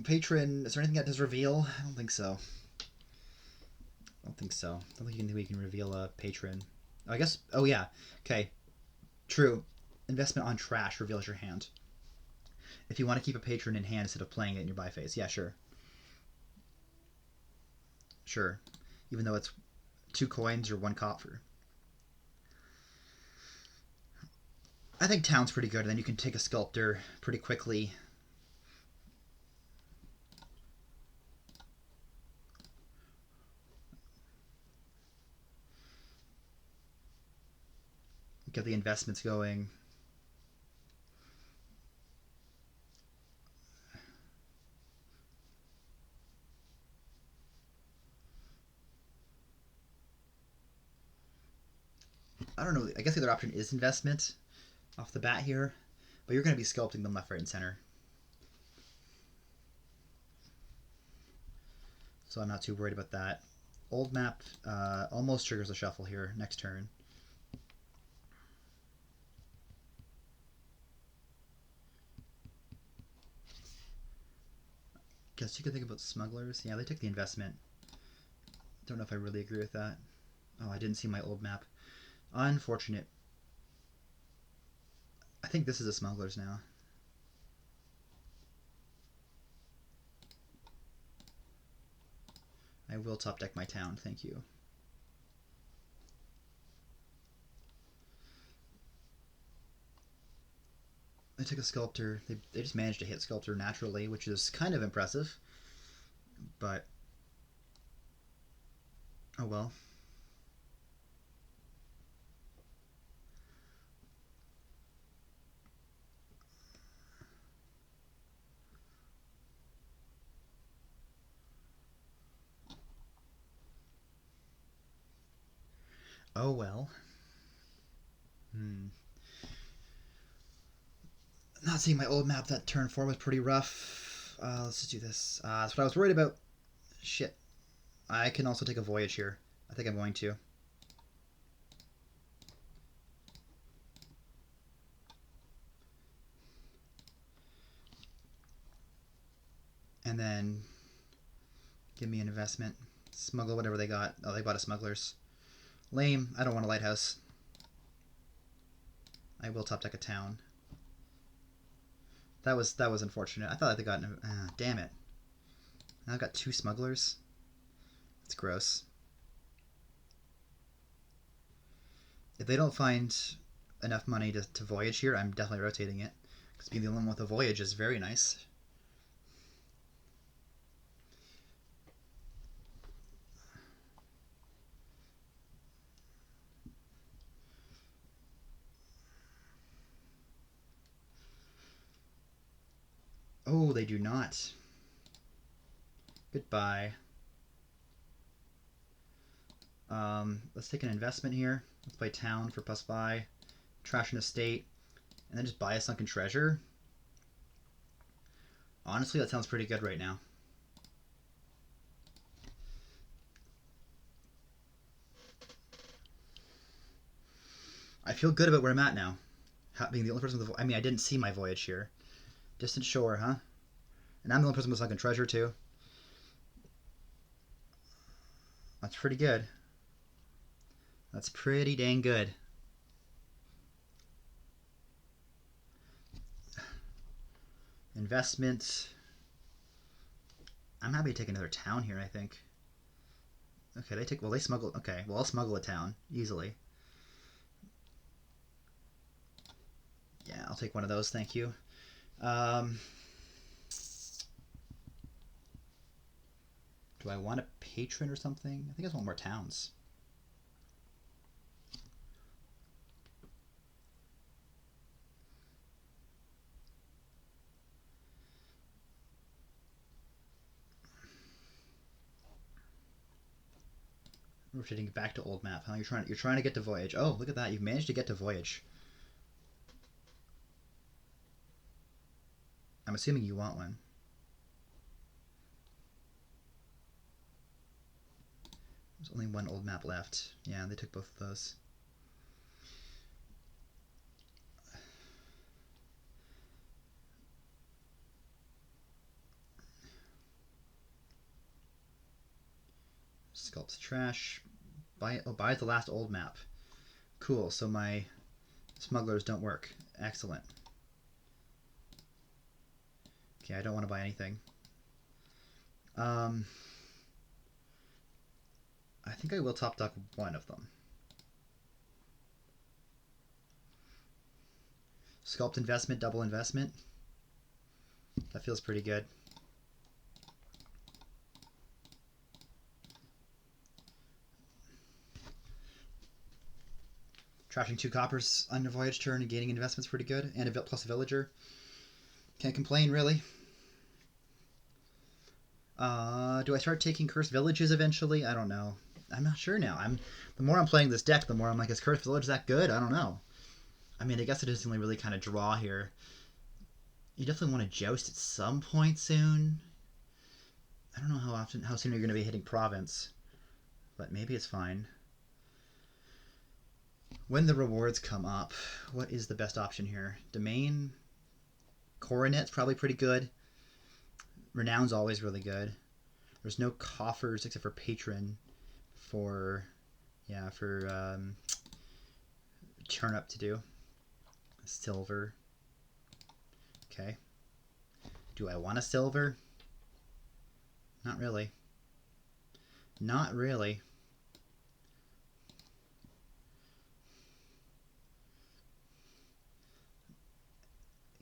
Patron, is there anything that does reveal? I don't think so. I don't think we can reveal a patron. Oh, I guess. Oh, yeah. Okay. True. Investment on trash reveals your hand. If you want to keep a patron in hand instead of playing it in your buy phase. Yeah, sure. Sure. Even though it's 2 coins or 1 copper. I think town's pretty good, and then you can take a sculptor pretty quickly. Get the investments going. I don't know. I guess the other option is investment off the bat here, but you're going to be sculpting them left, right, and center. So I'm not too worried about that. Old map almost triggers a shuffle here next turn. Guess you could think about smugglers. Yeah, they took the investment. Don't know if I really agree with that. Oh, I didn't see my old map. Unfortunate. I think this is a smugglers now. I will top deck my town, thank you. I took a sculptor. They just managed to hit sculptor naturally, which is kind of impressive. But oh well. Oh well. Not seeing my old map. That turn 4 was pretty rough. Let's just do this. That's what I was worried about. Shit. I can also take a voyage here. I think I'm going to. And then give me an investment. Smuggle whatever they got. Oh, they bought a smugglers. Lame. I don't want a lighthouse. I will top deck a town. That was unfortunate. I thought they got... damn it. Now I've got 2 smugglers. That's gross. If they don't find enough money to voyage here, I'm definitely rotating it. Because being the only one with a voyage is very nice. Oh, they do not. Goodbye. Let's take an investment here. Let's play town for +5. Trash an estate. And then just buy a sunken treasure. Honestly, that sounds pretty good right now. I feel good about where I'm at now. Being the only person with I mean, I didn't see my voyage here. Distant shore, huh? And I'm the only person with sunken treasure, too. That's pretty good. That's pretty dang good. Investment. I'm happy to take another town here, I think. Okay, they smuggle. Okay, well, I'll smuggle a town easily. Yeah, I'll take one of those, thank you. Do I want a patron or something? I think I just want more towns. Rotating back to old map, huh? You're trying to get to voyage. Oh, look at that! You've managed to get to voyage. I'm assuming you want one. There's only one old map left. Yeah, they took both of those. Sculpts trash. Buy the last old map. Cool, so my smugglers don't work. Excellent. Okay, I don't want to buy anything. I think I will top deck one of them. Sculpt investment, double investment. That feels pretty good. Trashing 2 coppers on your voyage turn and gaining investment's pretty good. And a plus a villager. Can't complain, really. Do I start taking cursed villages eventually? I don't know. I'm not sure now. The more I'm playing this deck, the more I'm like, is cursed village that good? I don't know. I mean, I guess it doesn't really kind of draw here. You definitely want to joust at some point soon. I don't know how soon you're going to be hitting province, but maybe it's fine. When the rewards come up, what is the best option here? Domain, Coronet's probably pretty good. Renown's always really good. There's no coffers except for patron for turn up to do. Silver. Okay. Do I want a silver? Not really. Not really.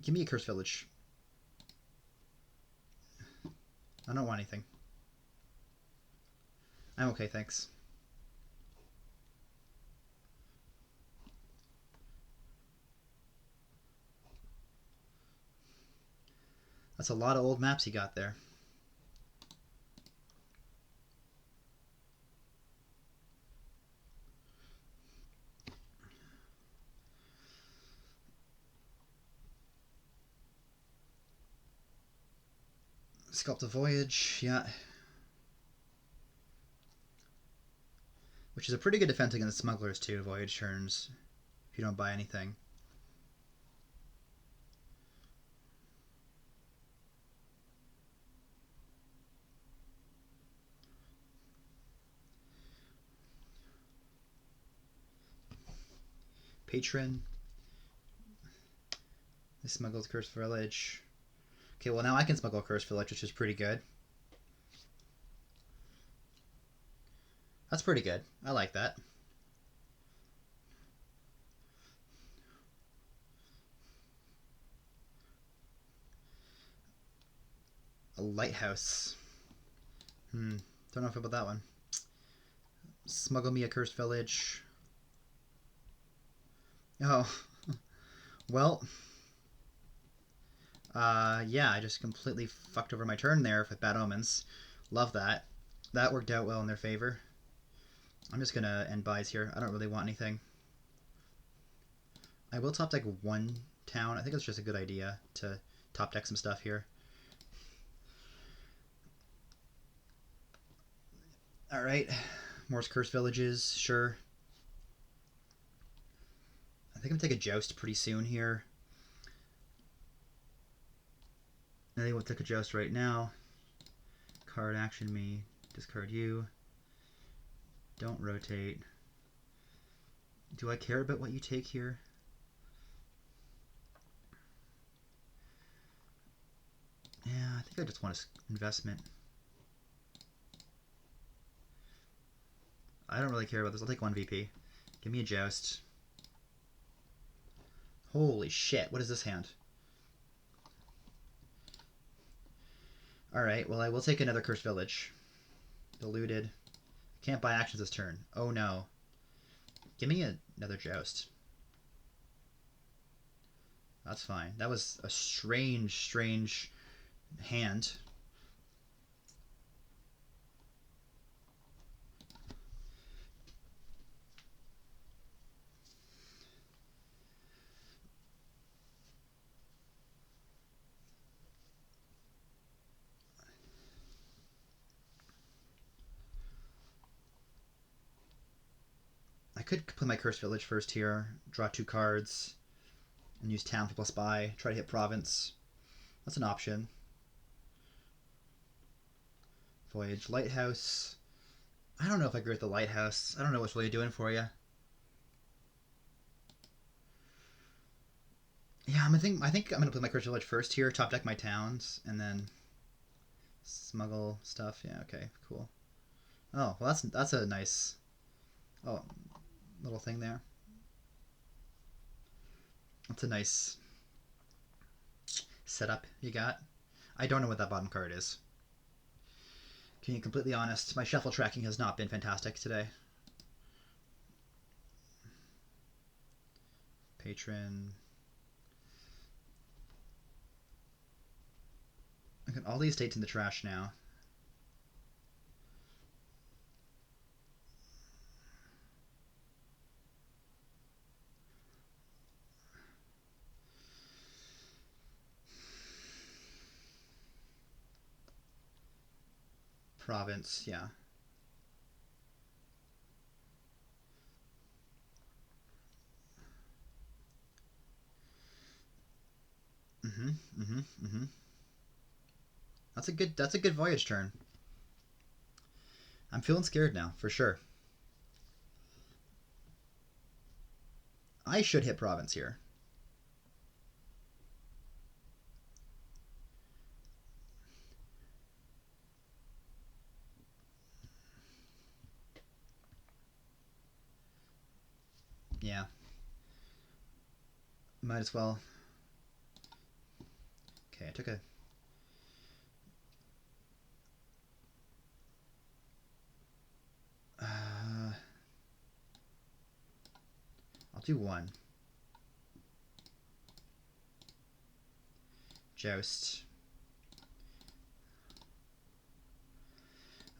Give me a cursed village. I don't want anything. I'm okay, thanks. That's a lot of old maps you got there. Sculpt a Voyage, yeah. Which is a pretty good defense against smugglers too, Voyage turns, if you don't buy anything. Patron. They smuggled Cursed Village. Okay, well now I can smuggle Cursed Village, which is pretty good. That's pretty good. I like that. A lighthouse. Don't know about that one. Smuggle me a Cursed Village. Oh. Well. Yeah, I just completely fucked over my turn there with Bad Omens. Love that. That worked out well in their favor. I'm just gonna end buys here. I don't really want anything. I will top deck one town. I think it's just a good idea to top deck some stuff here. Alright. More Cursed Villages, sure. I think I'm gonna take a Joust pretty soon here. I think we'll take a Joust right now. Card action me. Discard you. Don't rotate. Do I care about what you take here? Yeah, I think I just want an investment. I don't really care about this. I'll take 1 VP. Give me a Joust. Holy shit, what is this hand? Alright, well I will take another Cursed Village. Diluted. Can't buy actions this turn. Oh no. Give me another Joust. That's fine. That was a strange hand. I could play my Cursed Village first here, draw 2 cards, and use Town for +buy, try to hit Province. That's an option. Voyage, Lighthouse. I don't know if I agree with the Lighthouse. I don't know what's really doing for you. Yeah, I think I'm gonna play my Cursed Village first here, top deck my towns, and then smuggle stuff. Yeah, okay, cool. Oh, well that's a nice little thing there. That's a nice setup you got. I don't know what that bottom card is. Being completely honest, my shuffle tracking has not been fantastic today. Patron. I got all these states in the trash now. Province, yeah. That's a good voyage turn. I'm feeling scared now, for sure. I should hit Province here. Yeah. Might as well. Okay, I took a... I'll do 1. Joust.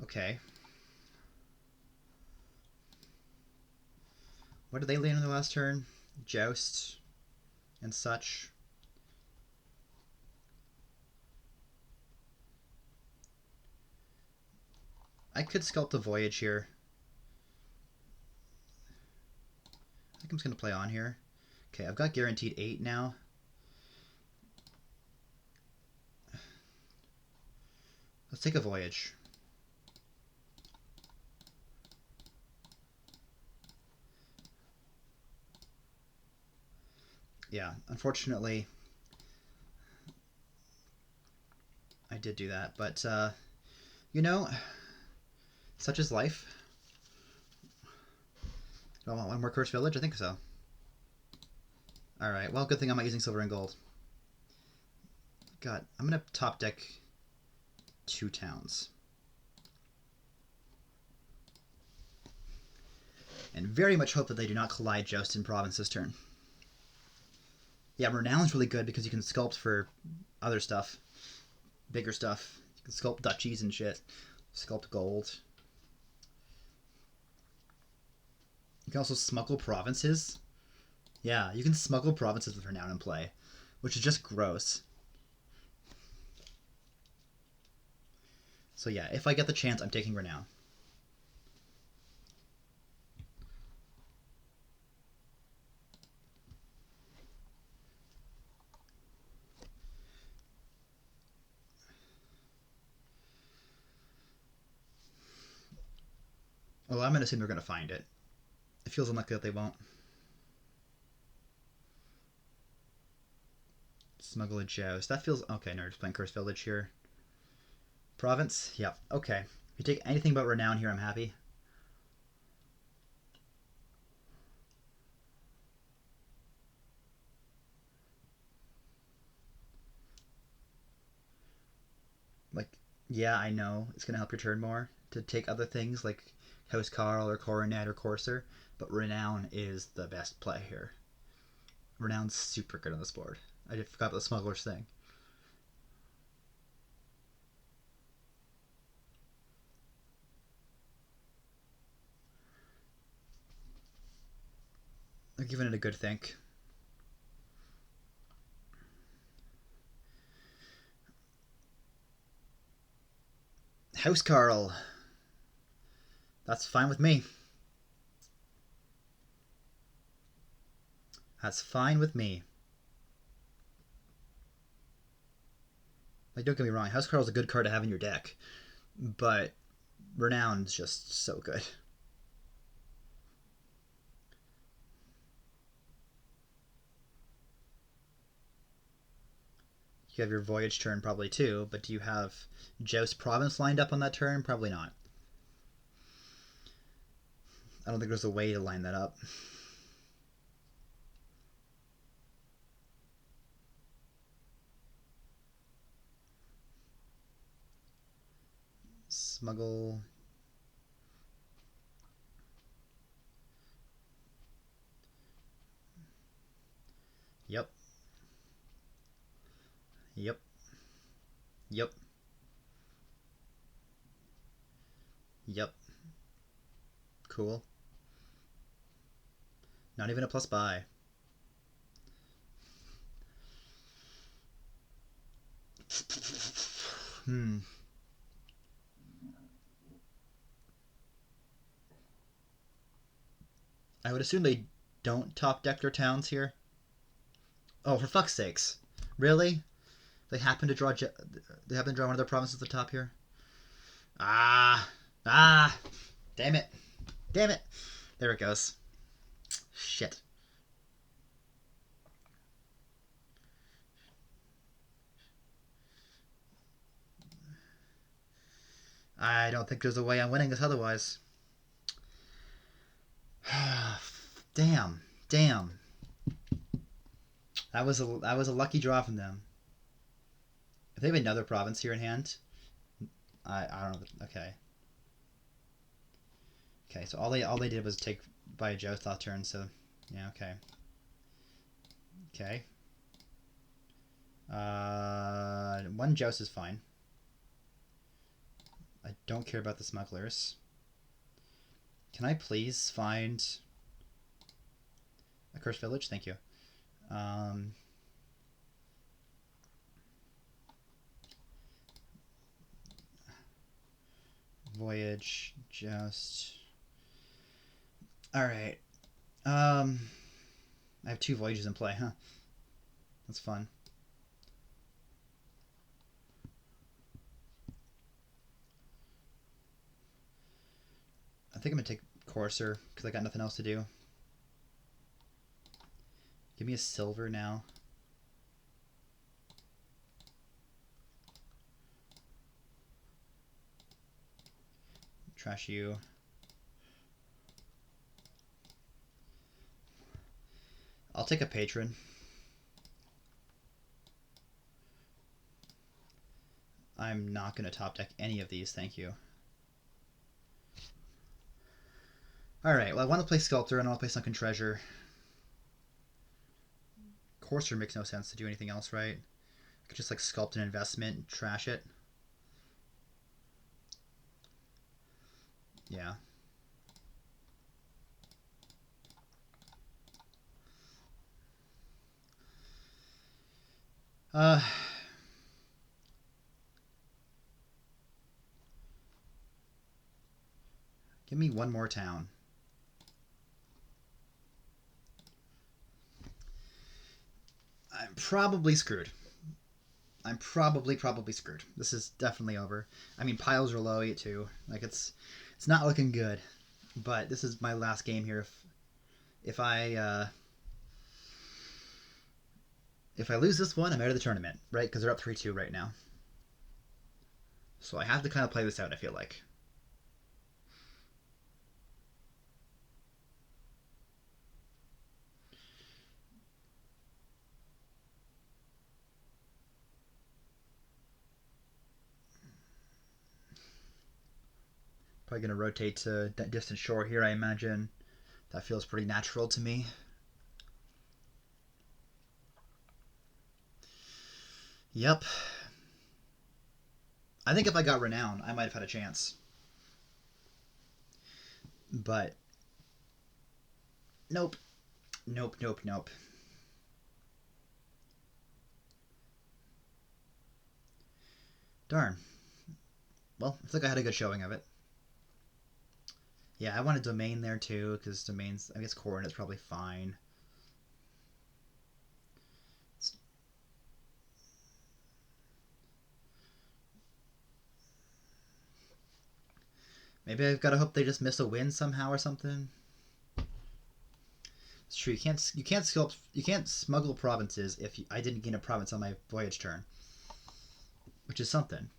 Okay. What did they land in the last turn? Joust and such. I could sculpt a voyage here. I think I'm just going to play on here. Okay, I've got guaranteed 8 now. Let's take a voyage. Yeah, unfortunately, I did do that, but, you know, such is life. Do I want one more cursed village? I think so. Alright, well, good thing I'm not using silver and gold. God, I'm going to top deck 2 towns. And very much hope that they do not collide Joust in Province this turn. Yeah, Renown's really good because you can sculpt for other stuff. Bigger stuff. You can sculpt duchies and shit. Sculpt gold. You can also smuggle provinces. Yeah, you can smuggle provinces with Renown in play, which is just gross. So yeah, if I get the chance, I'm taking Renown. Well, I'm going to assume they're going to find it. It feels unlikely that they won't. Smuggle a Joust. That feels... Okay, no, just playing Cursed Village here. Province? Yep. Okay. If you take anything but Renown here, I'm happy. Like, yeah, I know it's going to help your turn more to take other things like House Carl or Coronet or Courser, but Renown is the best play here. Renown's super good on this board. I just forgot about the Smuggler's thing. They're giving it a good think. House Carl. That's fine with me. That's fine with me. Like, don't get me wrong, House Carl's a good card to have in your deck, but Renown's just so good. You have your Voyage turn probably too, but do you have Joust Province lined up on that turn? Probably not. I don't think there's a way to line that up. Smuggle. Yep. Yep. Yep. Yep. Cool. Not even a plus buy. I would assume they don't top deck their towns here. Oh, for fuck's sakes! Really? They happen to draw. They happen to draw one of their provinces at the top here. Ah! Damn it! Damn it! There it goes. Shit. I don't think there's a way I'm winning this otherwise. Damn. That was a lucky draw from them. If they have another province here in hand, I don't know. Okay. So all they did was take by a Joust last turn. So yeah. Okay. One Joust is fine. I don't care about the smugglers. Can I please find a cursed village? Thank you. voyage, just... Alright. I have 2 voyages in play, huh? That's fun. I think I'm gonna take Courser, because I got nothing else to do. Give me a silver now. Trash you. I'll take a patron. I'm not going to top deck any of these, thank you. Alright, well I want to play Sculptor and I want to play Sunken Treasure. Courser makes no sense to do anything else, right? I could just like sculpt an investment and trash it. Yeah. Give me one more town. I'm probably screwed. I'm probably screwed. This is definitely over. I mean, piles are low too. Like it's not looking good. But this is my last game here. If I lose this one, I'm out of the tournament, right? Because they're up 3-2 right now. So I have to kind of play this out, I feel like. Probably going to rotate to that distant shore here, I imagine. That feels pretty natural to me. Yep. I think if I got Renown, I might have had a chance. But nope. Nope, nope, nope. Darn. Well, I think I had a good showing of it. Yeah, I want a domain there too, because domains, I guess coordinates probably fine. Maybe I've got to hope they just miss a win somehow or something. It's true. You can't smuggle provinces if I didn't gain a province on my voyage turn, which is something.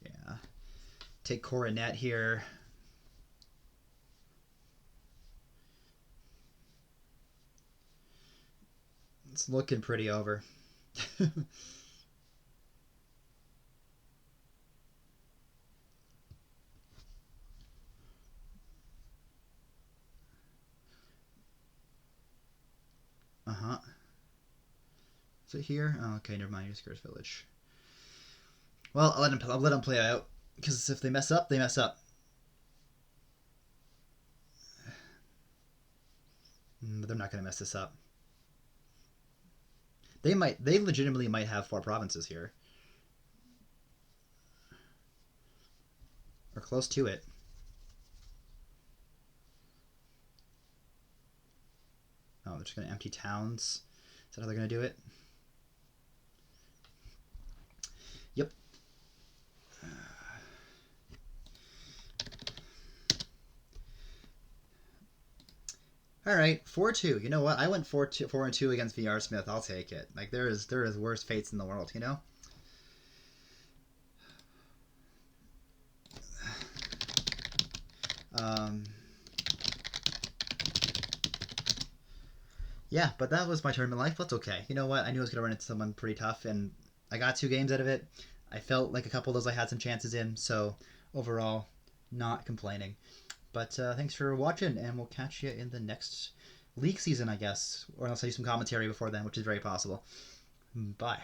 Yeah. Take Coronet here. It's looking pretty over. Uh-huh. Is it here? Oh, okay, never mind. Here's Curse Village. Well, I'll let them play out. Because if they mess up, they mess up. But they're not going to mess this up. They legitimately might have 4 provinces here. Or close to it. Oh, they're just going to empty towns. Is that how they're going to do it? Yep. All right, 4-2. You know what? I went 4-2 against VRSmith. I'll take it. Like there is worse fates in the world, you know? Yeah, but that was my tournament life. That's okay. You know what? I knew I was going to run into someone pretty tough, and I got 2 games out of it. I felt like a couple of those I had some chances in, so overall, not complaining. But thanks for watching, and we'll catch you in the next league season, I guess. Or unless I do some commentary before then, which is very possible. Bye.